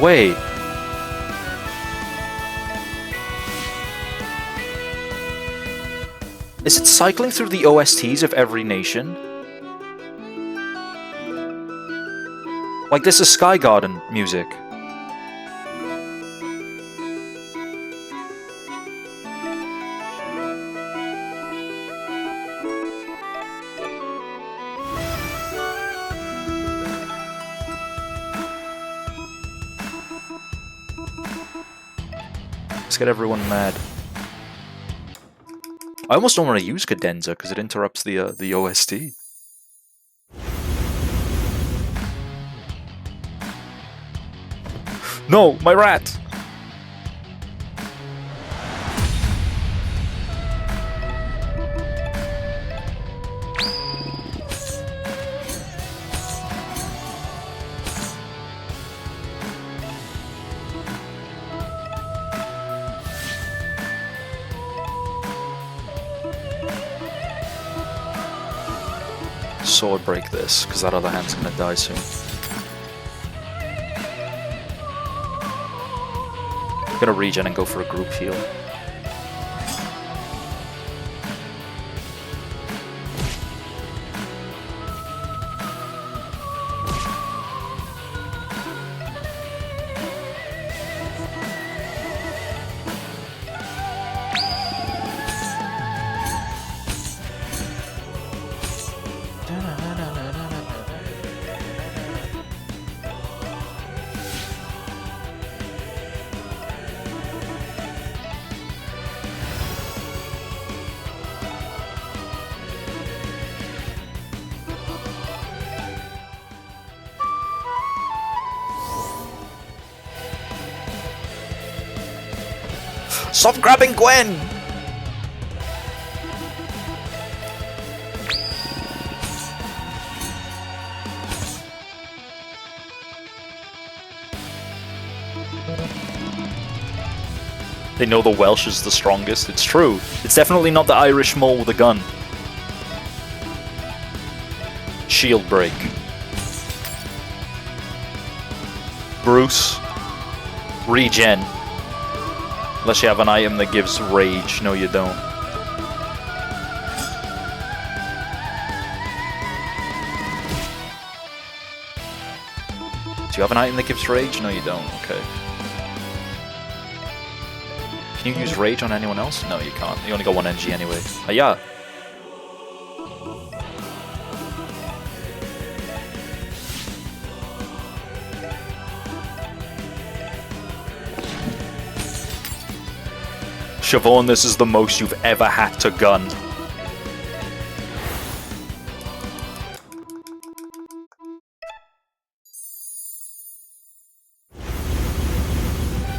Speaker 1: Wait. Is it cycling through the OSTs of every nation? Like this is Sky Garden music. Let's get everyone mad. I almost don't want to use Cadenza because it interrupts the OST. No, my rat! Sword break this, because that other hand's gonna die soon. I'm gonna regen and go for a group heal. Stop grabbing Gwen! They know the Welsh is the strongest. It's true. It's definitely not the Irish mole with a gun. Shield break. Bruce. Regen. Unless you have an item that gives rage. No, you don't. Do you have an item that gives rage? No, you don't. Okay. Can you use rage on anyone else? No, you can't. You only got one NG anyway. Yeah. Siobhan, this is the most you've ever had to gun.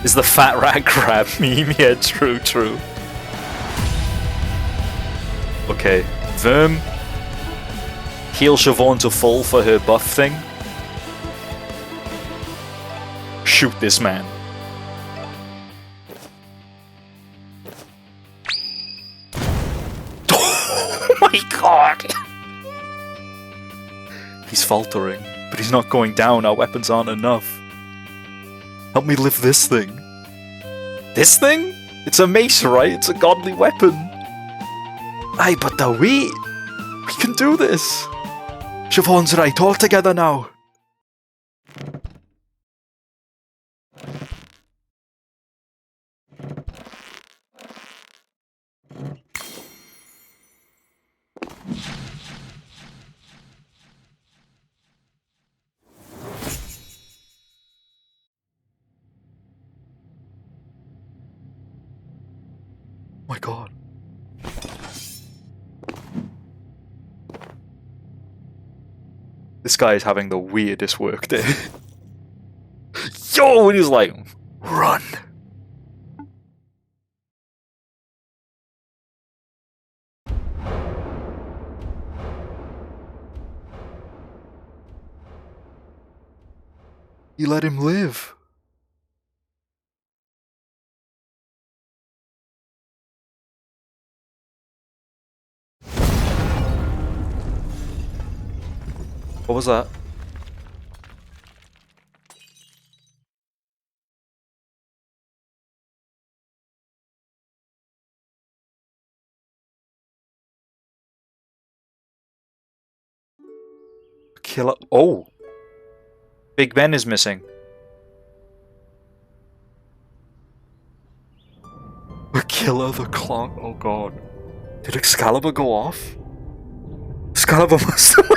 Speaker 1: Is the fat rat crab meme? Yeah, true, true. Okay, Verm. Heal Siobhan to full for her buff thing. Shoot this man. Oh my god! He's faltering, but he's not going down. Our weapons aren't enough. Help me lift this thing. This thing? It's a mace, right? It's a godly weapon. Aye, but the weight! We can do this! Siobhan's right, all together now. Oh my god. This guy is having the weirdest work day. Yo, and he's like, run. You let him live. What was that? Killer. Oh! Big Ben is missing. Killer the clock. Oh god. Did Excalibur go off? Excalibur must have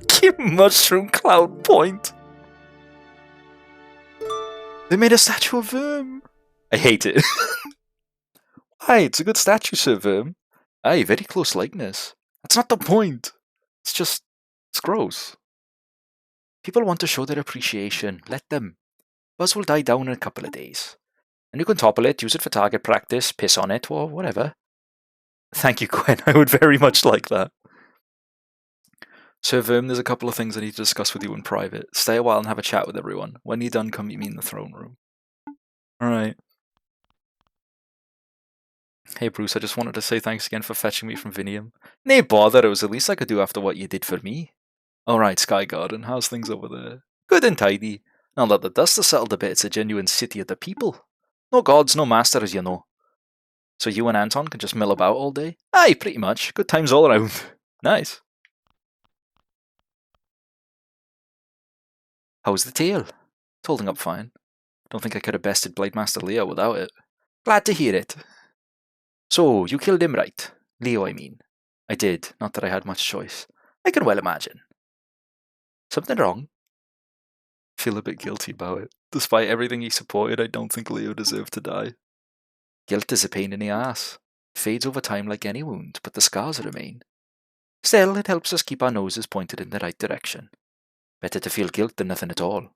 Speaker 1: keep Mushroom Cloud Point. They made a statue of him. I hate it. Aye, it's a good statue, Sir Verm. Aye, very close likeness. That's not the point. It's just, it's gross. People want to show their appreciation. Let them. Buzz will die down in a couple of days. And you can topple it, use it for target practice, piss on it, or whatever. Thank you, Gwen. I would very much like that. Sir Verm, there's a couple of things I need to discuss with you in private. Stay a while and have a chat with everyone. When you're done, come meet me in the throne room. Alright. Hey Bruce, I just wanted to say thanks again for fetching me from Vinium. Nay bother, it was the least I could do after what you did for me. Alright, Sky Garden, how's things over there? Good and tidy. Now that the dust has settled a bit, it's a genuine city of the people. No gods, no masters, you know. So you and Anton can just mill about all day? Aye, pretty much. Good times all around. Nice. How's the tail? It's holding up fine. Don't think I could have bested Blademaster Leo without it. Glad to hear it. So, you killed him right. Leo, I mean. I did, not that I had much choice. I can well imagine. Something wrong? Feel a bit guilty about it. Despite everything he supported, I don't think Leo deserved to die. Guilt is a pain in the ass. It fades over time like any wound, but the scars remain. Still, it helps us keep our noses pointed in the right direction. Better to feel guilt than nothing at all.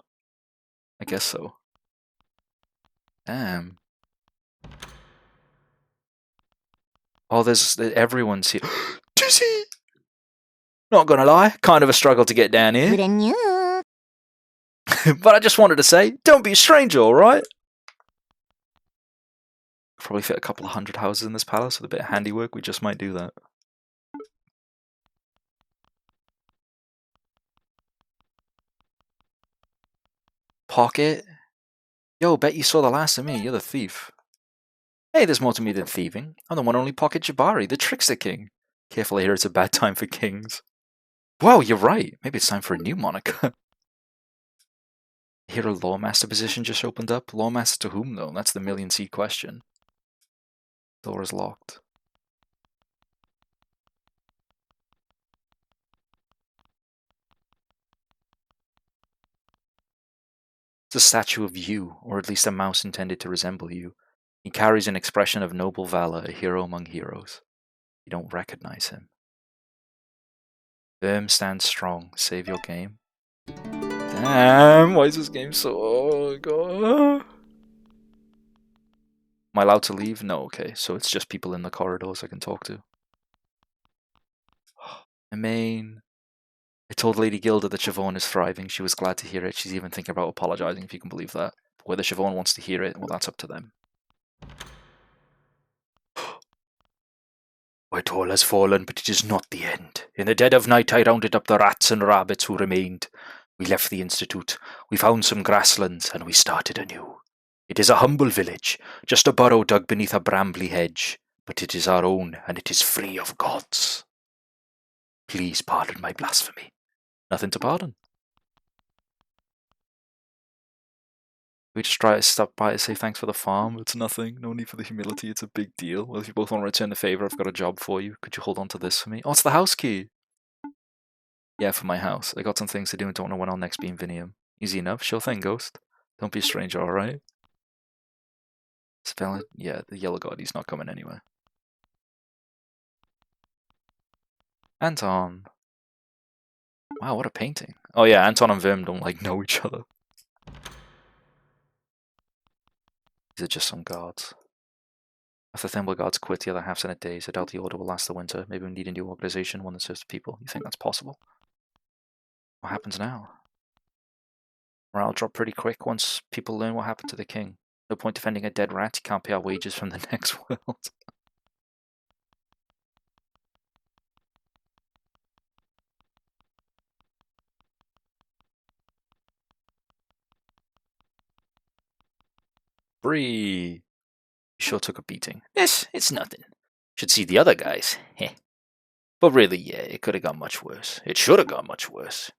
Speaker 1: I guess so. Damn. Oh, there's everyone's here. Dizzy! Not gonna lie, kind of a struggle to get down here. But I just wanted to say, don't be a stranger, alright? Probably fit a couple of 100 houses in this palace with a bit of handiwork, we just might do that. Pocket? Yo, bet you saw the last of me, you're the thief. Hey, there's more to me than thieving. I'm the one only Pocket Jabari, the Trickster King. Careful, I hear it's a bad time for kings. Wow, you're right. Maybe it's time for a new moniker. I hear a Lawmaster position just opened up. Lawmaster to whom, though? That's the million-seed question. Door is locked. It's a statue of you, or at least a mouse intended to resemble you. He carries an expression of noble valor, a hero among heroes. You don't recognize him. Verm stands strong. Save your game. Damn, why is this game so... Oh, God. Am I allowed to leave? No, okay. So it's just people in the corridors I can talk to. I mean, I told Lady Gilda that Siobhan is thriving. She was glad to hear it. She's even thinking about apologising, if you can believe that. But whether Siobhan wants to hear it, well, that's up to them. Whitehall has fallen, but it is not the end. In the dead of night, I rounded up the rats and rabbits who remained. We left the Institute. We found some grasslands, and we started anew. It is a humble village, just a burrow dug beneath a brambly hedge, but it is our own, and it is free of gods. Please pardon my blasphemy. Nothing to pardon. We just try to stop by to say thanks for the farm. It's nothing. No need for the humility. It's a big deal. Well, if you both want to return the favour, I've got a job for you. Could you hold on to this for me? Oh, it's the house key. Yeah, for my house. I got some things to do and don't know when I'll next be in Vinium. Easy enough. Sure thing, Ghost. Don't be a stranger, alright? Spell it. Yeah, the Yellow God. He's not coming anyway. Anton. Wow, what a painting. Oh yeah, Anton and Vim don't like know each other. These are just some guards. If the Thimble guards quit, the other half's in a daze. I doubt the order will last the winter. Maybe we need a new organization, one that serves the people. You think that's possible? What happens now? Morale drop pretty quick once people learn what happened to the king. No point defending a dead rat. You can't pay our wages from the next world. Bree! Sure took a beating. Yes, it's nothing. Should see the other guys. Heh. But really, yeah, it could have gone much worse. It should have gone much worse.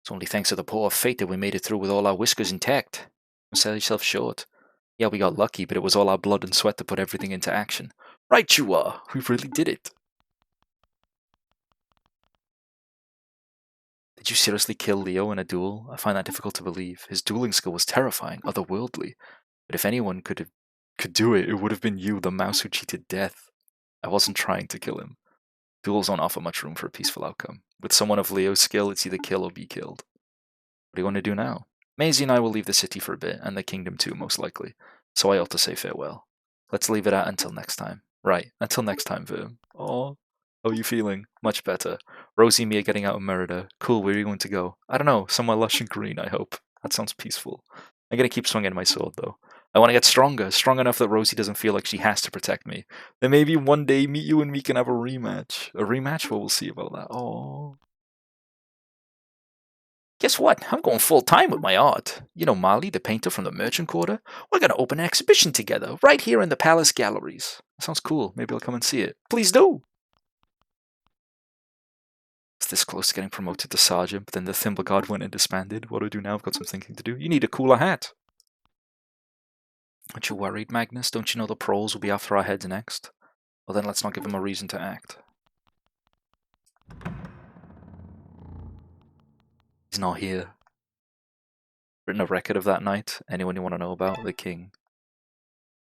Speaker 1: It's only thanks to the poor fate that we made it through with all our whiskers intact. Don't sell yourself short. Yeah, we got lucky, but it was all our blood and sweat that put everything into action. Right you are. We really did it. Did you seriously kill Leo in a duel? I find that difficult to believe. His dueling skill was terrifying, otherworldly. But if anyone could do it, it would have been you, the mouse who cheated death. I wasn't trying to kill him. Duels don't offer much room for a peaceful outcome. With someone of Leo's skill, it's either kill or be killed. What do you want to do now? Maisie and I will leave the city for a bit, and the kingdom too, most likely. So I ought to say farewell. Let's leave it at until next time. Right, until next time, Virm. Aw. How are you feeling? Much better. Rosie and me are getting out of Merida. Cool, where are you going to go? I don't know, somewhere lush and green, I hope. That sounds peaceful. I'm gonna keep swinging my sword, though. I want to get stronger, strong enough that Rosie doesn't feel like she has to protect me. Then maybe one day, me, you, and me can have a rematch. A rematch? Well, we'll see about that. Oh. Guess what? I'm going full-time with my art. You know Molly, the painter from the Merchant Quarter? We're going to open an exhibition together, right here in the Palace Galleries. Sounds cool. Maybe I'll come and see it. Please do! It's this close to getting promoted to sergeant, but then the Thimble Guard went and disbanded. What do I do now? I've got some thinking to do. You need a cooler hat. Aren't you worried, Magnus? Don't you know the proles will be after our heads next? Well, then let's not give them a reason to act. He's not here. Written a record of that night. Anyone you want to know about? The king.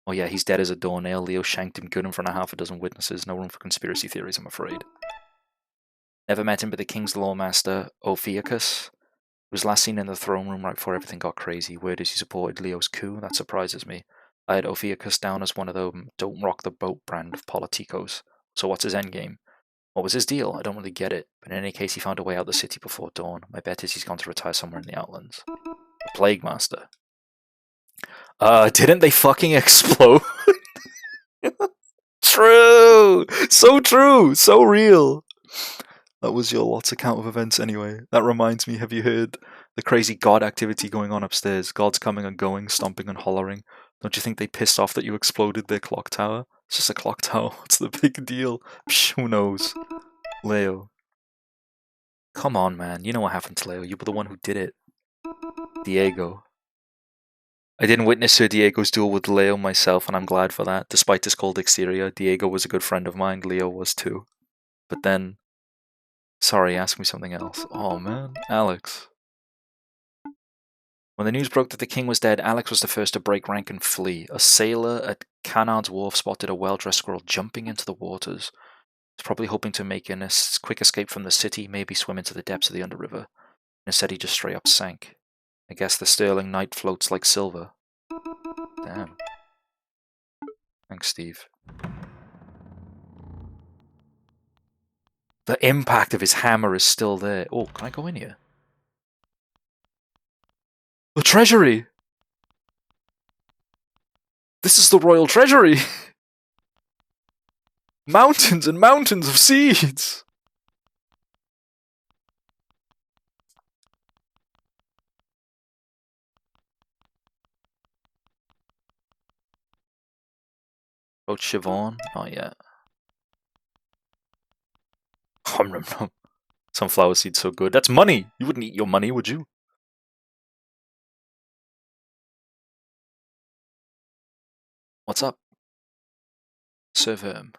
Speaker 1: Oh yeah, he's dead as a doornail. Leo shanked him good in front of half a dozen witnesses. No room for conspiracy theories, I'm afraid. Never met him, but the king's lawmaster, Ophiuchus, was last seen in the throne room right before everything got crazy. Word is he supported Leo's coup. That surprises me. I had Ophiuchus down as one of the don't rock the boat brand of politicos. So what's his endgame? What was his deal? I don't really get it. But in any case, he found a way out of the city before dawn. My bet is he's gone to retire somewhere in the Outlands. The Plague Master. Didn't they fucking explode? True! So true! So real! That was your lots account of events anyway. That reminds me, have you heard the crazy god activity going on upstairs? Gods coming and going, stomping and hollering. Don't you think they pissed off that you exploded their clock tower? It's just a clock tower. What's the big deal? Psh, who knows? Leo. Come on, man. You know what happened to Leo. You were the one who did it. Diego. I didn't witness Sir Diego's duel with Leo myself, and I'm glad for that. Despite his cold exterior, Diego was a good friend of mine. Leo was too. But then... Sorry, ask me something else. Oh, man. Alex. When the news broke that the king was dead, Alex was the first to break rank and flee. A sailor at Canard's Wharf spotted a well-dressed squirrel jumping into the waters. He was probably hoping to make a quick escape from the city, maybe swim into the depths of the underriver. Instead, he just straight up sank. I guess the sterling knight floats like silver. Damn. Thanks, Steve. The impact of his hammer is still there. Oh, can I go in here? The treasury! This is the royal treasury! Mountains and mountains of seeds! About Siobhan? Not yet. Hum, num, num. Sunflower seeds so good. That's money! You wouldn't eat your money, would you? What's up? Serverm.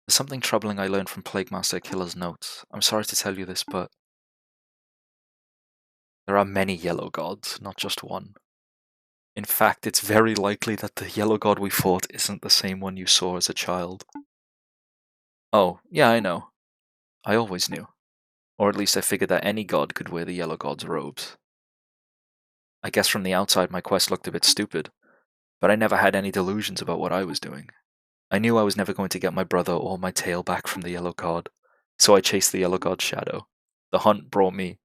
Speaker 1: There's something troubling I learned from Plague Master Killer's notes. I'm sorry to tell you this, but there are many yellow gods, not just one. In fact, it's very likely that the yellow god we fought isn't the same one you saw as a child. Oh, yeah, I know. I always knew. Or at least I figured that any god could wear the yellow god's robes. I guess from the outside my quest looked a bit stupid, but I never had any delusions about what I was doing. I knew I was never going to get my brother or my tail back from the yellow god, so I chased the yellow god's shadow. The hunt brought me,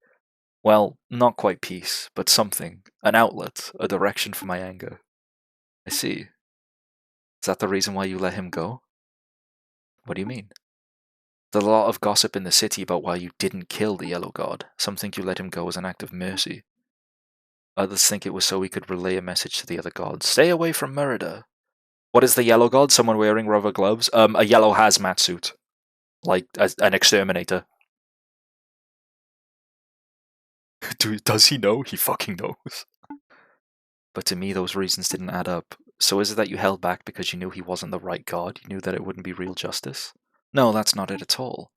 Speaker 1: well, not quite peace, but something, an outlet, a direction for my anger. I see. Is that the reason why you let him go? What do you mean? There's a lot of gossip in the city about why you didn't kill the yellow god. Some think you let him go as an act of mercy. Others think it was so he could relay a message to the other gods. Stay away from murder. What is the yellow god? Someone wearing rubber gloves? A yellow hazmat suit. Like an exterminator. Does he know? He fucking knows. But to me, those reasons didn't add up. So is it that you held back because you knew he wasn't the right god? You knew that it wouldn't be real justice? No, that's not it at all.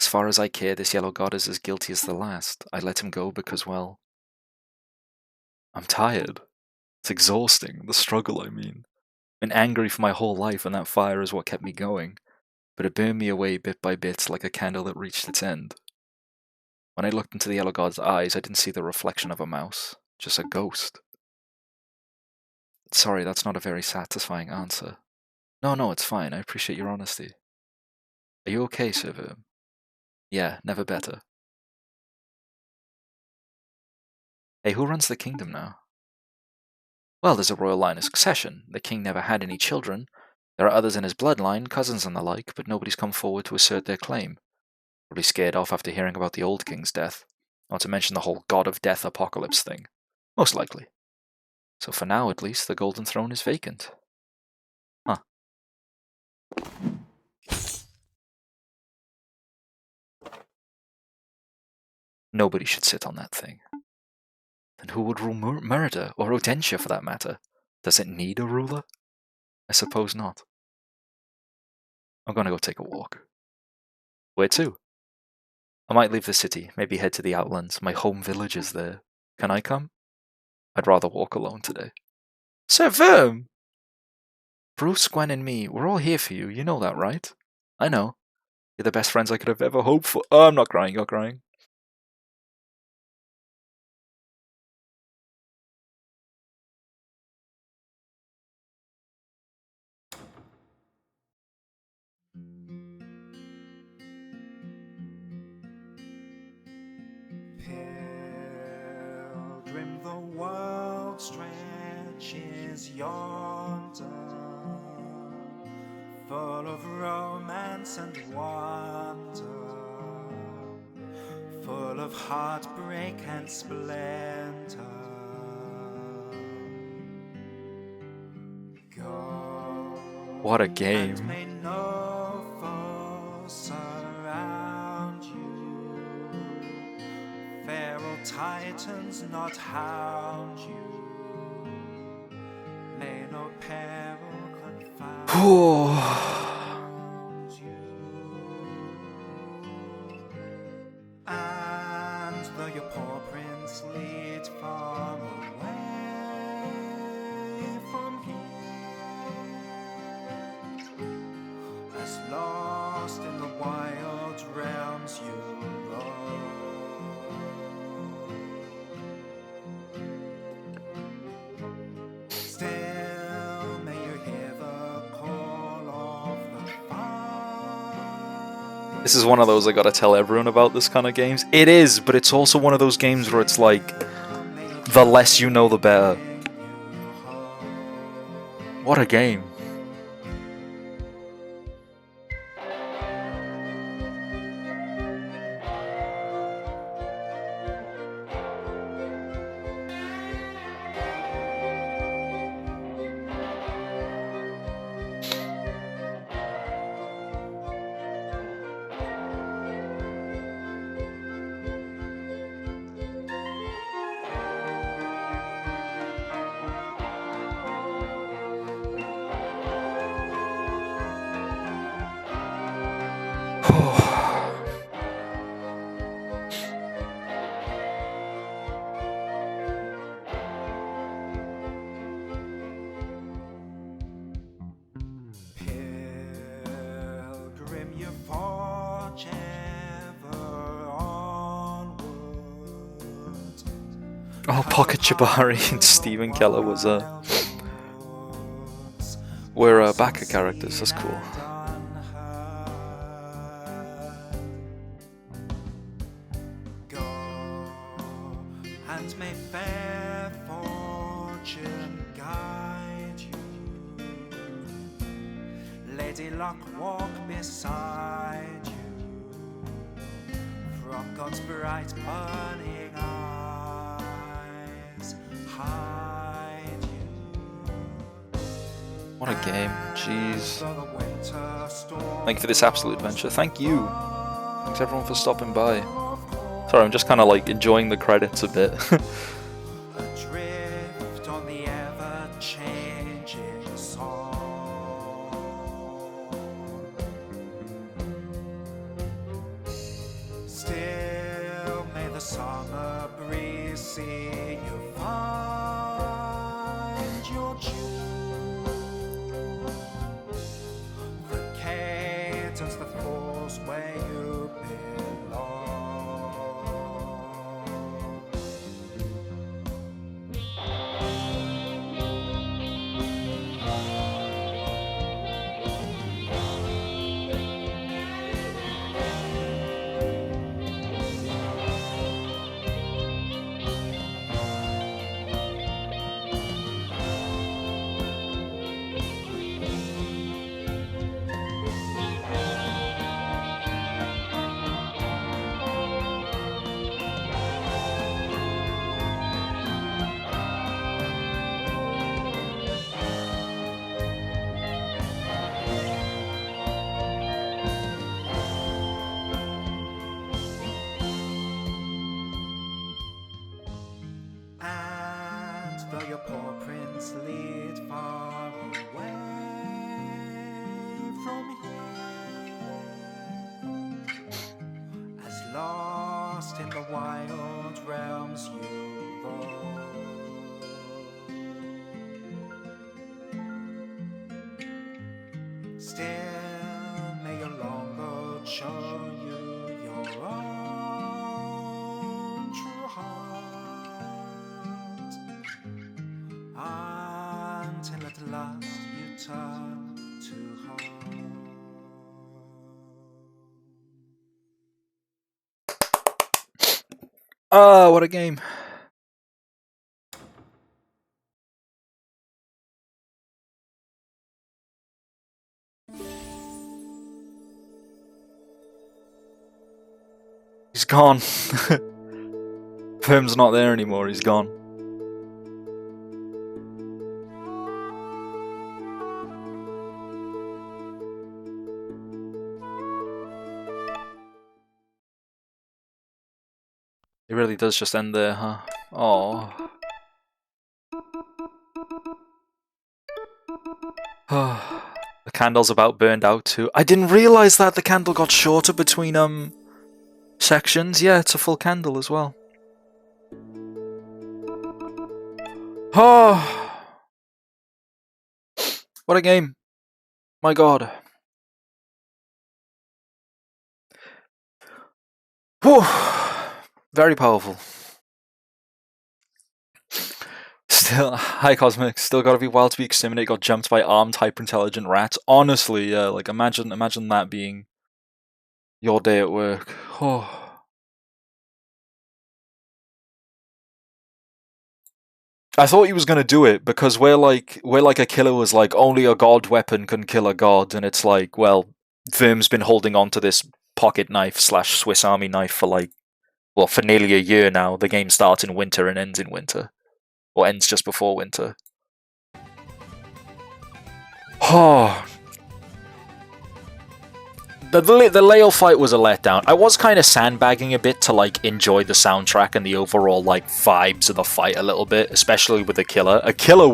Speaker 1: As far as I care, this yellow god is as guilty as the last. I let him go because, well, I'm tired. It's exhausting. The struggle, I mean. Been angry for my whole life, and that fire is what kept me going. But it burned me away bit by bit like a candle that reached its end. When I looked into the yellow god's eyes, I didn't see the reflection of a mouse, just a ghost. Sorry, that's not a very satisfying answer. No, it's fine. I appreciate your honesty. Are you okay, Sir Verm? Yeah, never better. Hey, who runs the kingdom now? Well, there's a royal line of succession. The king never had any children. There are others in his bloodline, cousins and the like, but nobody's come forward to assert their claim. Probably scared off after hearing about the old king's death. Not to mention the whole god of death apocalypse thing. Most likely. So for now, at least, the golden throne is vacant. Huh. Nobody should sit on that thing. Then who would rule Merida, or Odentia for that matter? Does it need a ruler? I suppose not. I'm gonna go take a walk. Where to? I might leave the city, maybe head to the outlands. My home village is there. Can I come? I'd rather walk alone today. Sir Verm! Bruce, Gwen, and me, we're all here for you. You know that, right? I know. You're the best friends I could have ever hoped for. Oh, I'm not crying, you're crying.
Speaker 3: Pilgrim, the world stretches yonder, full of romance and wonder, full of heartbreak and splendor. Go,
Speaker 1: What a game.
Speaker 3: and may no foe surround you, feral titans not hound you, may no peril confound you. And though your poor prince lead far away from here, as lost in the wild realms you roam, still may your
Speaker 1: This is one of those I gotta tell everyone about this kind of games. It is, but it's also one of those games where it's like, the less you know, the better. What a game.
Speaker 3: Pilgrim, you forge ever onward.
Speaker 1: Oh, Pocket Jabari and Stephen Keller were backer characters. That's cool.
Speaker 3: Go and may fair fortune guide you. Lady Luck walk beside you. From God's bright burning eyes hide you.
Speaker 1: What a game. Jeez.
Speaker 3: Though the winter storm
Speaker 1: Thank you for this absolute adventure. Thank you. Thanks everyone for stopping by. Sorry, I'm just kind of like enjoying the credits a bit.
Speaker 3: adrift on the ever-changing song. Still may the summer breeze see you find your tune. The cadence that falls where you belong. And though your poor prince lead far away from here, as lost in the wild realms you roam, still may your long road show you your own true heart. Until at last you turn to home.
Speaker 1: Ah, what a game. He's gone. Firm's not there anymore, he's gone. It really does just end there, huh? Oh. The candle's about burned out too. I didn't realise that the candle got shorter between sections. Yeah, it's a full candle as well. Oh. What a game. My god. Whew. Very powerful. Still, hi Cosmic. Still gotta be wild to be exterminated. Got jumped by armed, hyper-intelligent rats. Honestly, yeah. Like imagine that being Your day at work. Oh. I thought he was gonna do it because we're like a killer was like only a god weapon can kill a god, and it's like, well, Verm's been holding on to this pocket knife / Swiss Army knife for like, well, for nearly a year now. The game starts in winter and ends in winter, or ends just before winter. Oh. The Lael fight was a letdown. I was kind of sandbagging a bit to like enjoy the soundtrack and the overall like vibes of the fight a little bit, especially with Aquila. Aquila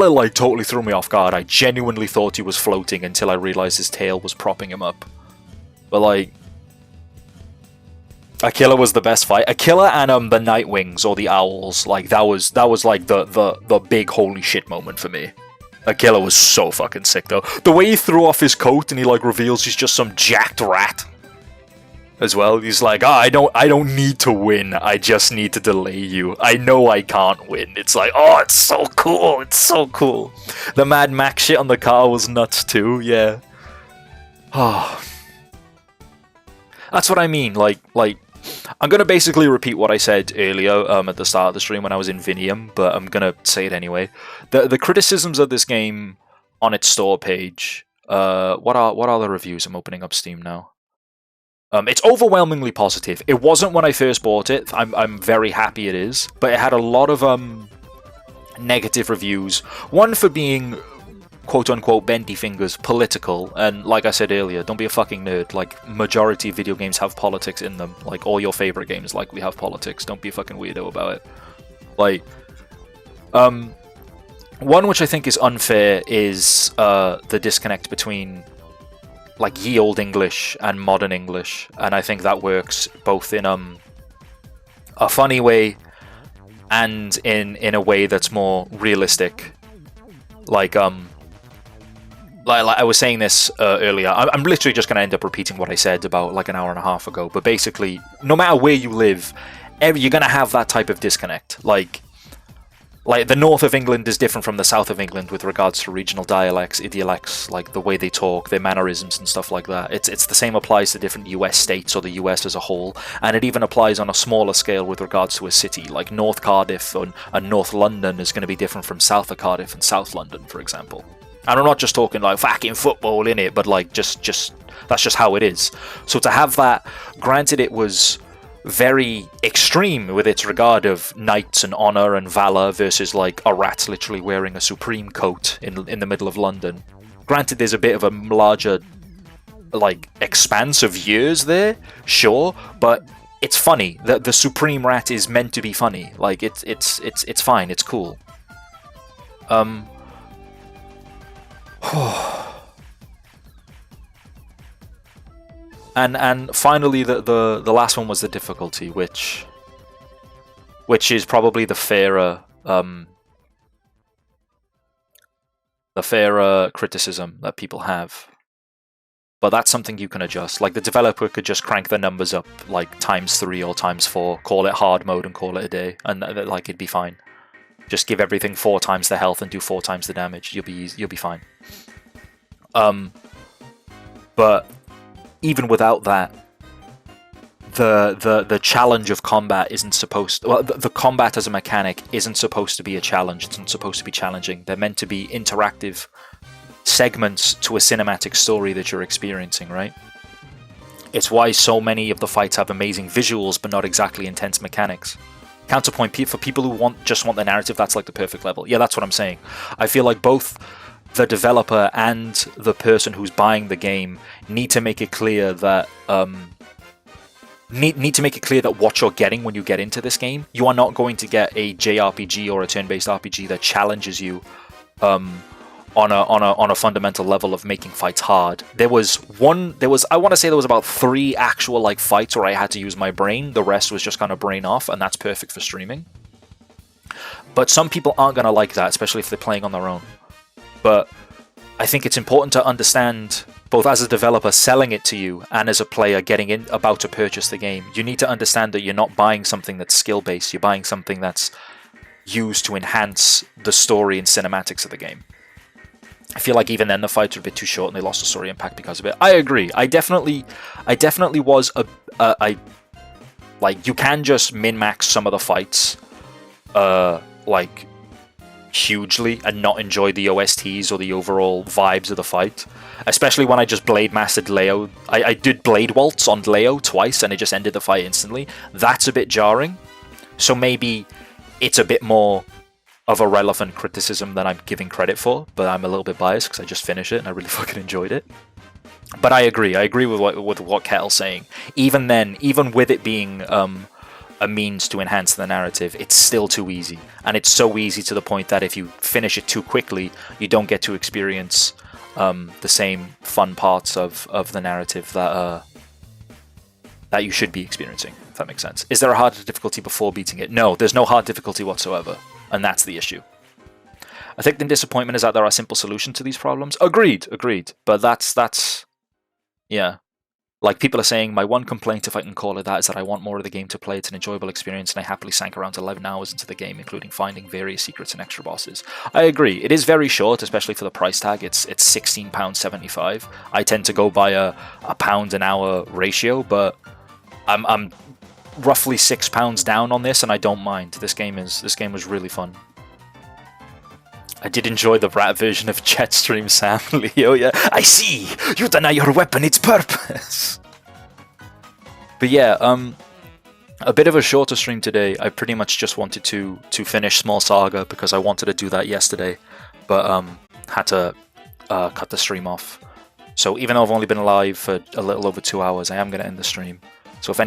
Speaker 1: like totally threw me off guard. I genuinely thought he was floating until I realized his tail was propping him up. But like, Aquila was the best fight. Aquila and the Nightwings or the Owls, like that was like the big holy shit moment for me. Aquila was so fucking sick though. The way he threw off his coat and he like reveals he's just some jacked rat as well. He's like, I don't need to win. I just need to delay you. I know I can't win. It's like, oh, it's so cool. It's so cool. The Mad Max shit on the car was nuts too. Yeah. Oh. That's what I mean. Like I'm gonna basically repeat what I said earlier at the start of the stream when I was in Vinium, but I'm gonna say it anyway. The criticisms of this game on its store page. What are the reviews? I'm opening up Steam now. It's overwhelmingly positive. It wasn't when I first bought it. I'm very happy it is, but it had a lot of negative reviews. One for being quote-unquote bendy fingers political, and like I said earlier, don't be a fucking nerd. Like, majority of video games have politics in them. Like, all your favorite games likely have politics. Don't be a fucking weirdo about it. Like, one which I think is unfair is the disconnect between like ye olde English and modern English, and I think that works both in a funny way and in a way that's more realistic. Like I was saying this earlier, I'm literally just going to end up repeating what I said about like an hour and a half ago, but basically, no matter where you live, you're going to have that type of disconnect. Like the north of England is different from the south of England with regards to regional dialects, idiolects, like the way they talk, their mannerisms and stuff like that. It's the same applies to different US states or the US as a whole, and it even applies on a smaller scale with regards to a city. Like North Cardiff and North London is going to be different from south of Cardiff and South London, for example. And I'm not just talking like fucking football in it, but like just that's just how it is. So to have that, granted it was very extreme with its regard of knights and honor and valor versus like a rat literally wearing a supreme coat in the middle of London. Granted there's a bit of a larger like expanse of years there, sure, but it's funny. The supreme rat is meant to be funny. Like it's fine, it's cool. And finally, the last one was the difficulty, which is probably the fairer criticism that people have. But that's something you can adjust. Like the developer could just crank the numbers up like ×3 or ×4, call it hard mode and call it a day, and like it'd be fine. Just give everything 4 times the health and do 4 times the damage. You'll be fine. But even without that, the challenge of combat isn't supposed. Well, the combat as a mechanic isn't supposed to be a challenge. It's not supposed to be challenging. They're meant to be interactive segments to a cinematic story that you're experiencing, right? It's why so many of the fights have amazing visuals, but not exactly intense mechanics. Counterpoint, for people who just want the narrative, that's like the perfect level. Yeah, that's what I'm saying. I feel like both the developer and the person who's buying the game need to make it clear that need to make it clear that what you're getting when you get into this game, you are not going to get a JRPG or a turn-based RPG that challenges you on a fundamental level of making fights hard. I want to say there was about 3 actual like fights where I had to use my brain. The rest was just kind of brain off, and that's perfect for streaming. But some people aren't going to like that, especially if they're playing on their own. But I think it's important to understand, both as a developer selling it to you and as a player about to purchase the game, you need to understand that you're not buying something that's skill-based, you're buying something that's used to enhance the story and cinematics of the game. I feel like even then the fights were a bit too short and they lost the story impact because of it. I agree. I definitely was like, you can just min-max some of the fights like hugely and not enjoy the OSTs or the overall vibes of the fight. Especially when I just blade mastered Leo. I did blade waltz on Leo twice and it just ended the fight instantly. That's a bit jarring. So maybe it's a bit more of a relevant criticism than I'm giving credit for, but I'm a little bit biased because I just finished it and I really fucking enjoyed it. But I agree with what Kettle's saying. Even then, even with it being a means to enhance the narrative, it's still too easy. And it's so easy to the point that if you finish it too quickly, you don't get to experience the same fun parts of the narrative that you should be experiencing, if that makes sense. Is there a harder difficulty before beating it? No, there's no hard difficulty whatsoever. And that's the issue. I think the disappointment is that there are simple solutions to these problems. Agreed. But that's yeah. Like people are saying, my one complaint, if I can call it that, is that I want more of the game to play. It's an enjoyable experience, and I happily sank around 11 hours into the game, including finding various secrets and extra bosses. I agree. It is very short, especially for the price tag. It's £16.75. I tend to go by a pound an hour ratio, but I'm roughly £6 down on this, and I don't mind. This game was really fun. I did enjoy the rat version of Jetstream Sam, Leo. Yeah, I see. You deny your weapon its purpose. But yeah, a bit of a shorter stream today. I pretty much just wanted to finish Small Saga because I wanted to do that yesterday, but had to cut the stream off. So even though I've only been live for a little over 2 hours, I am going to end the stream.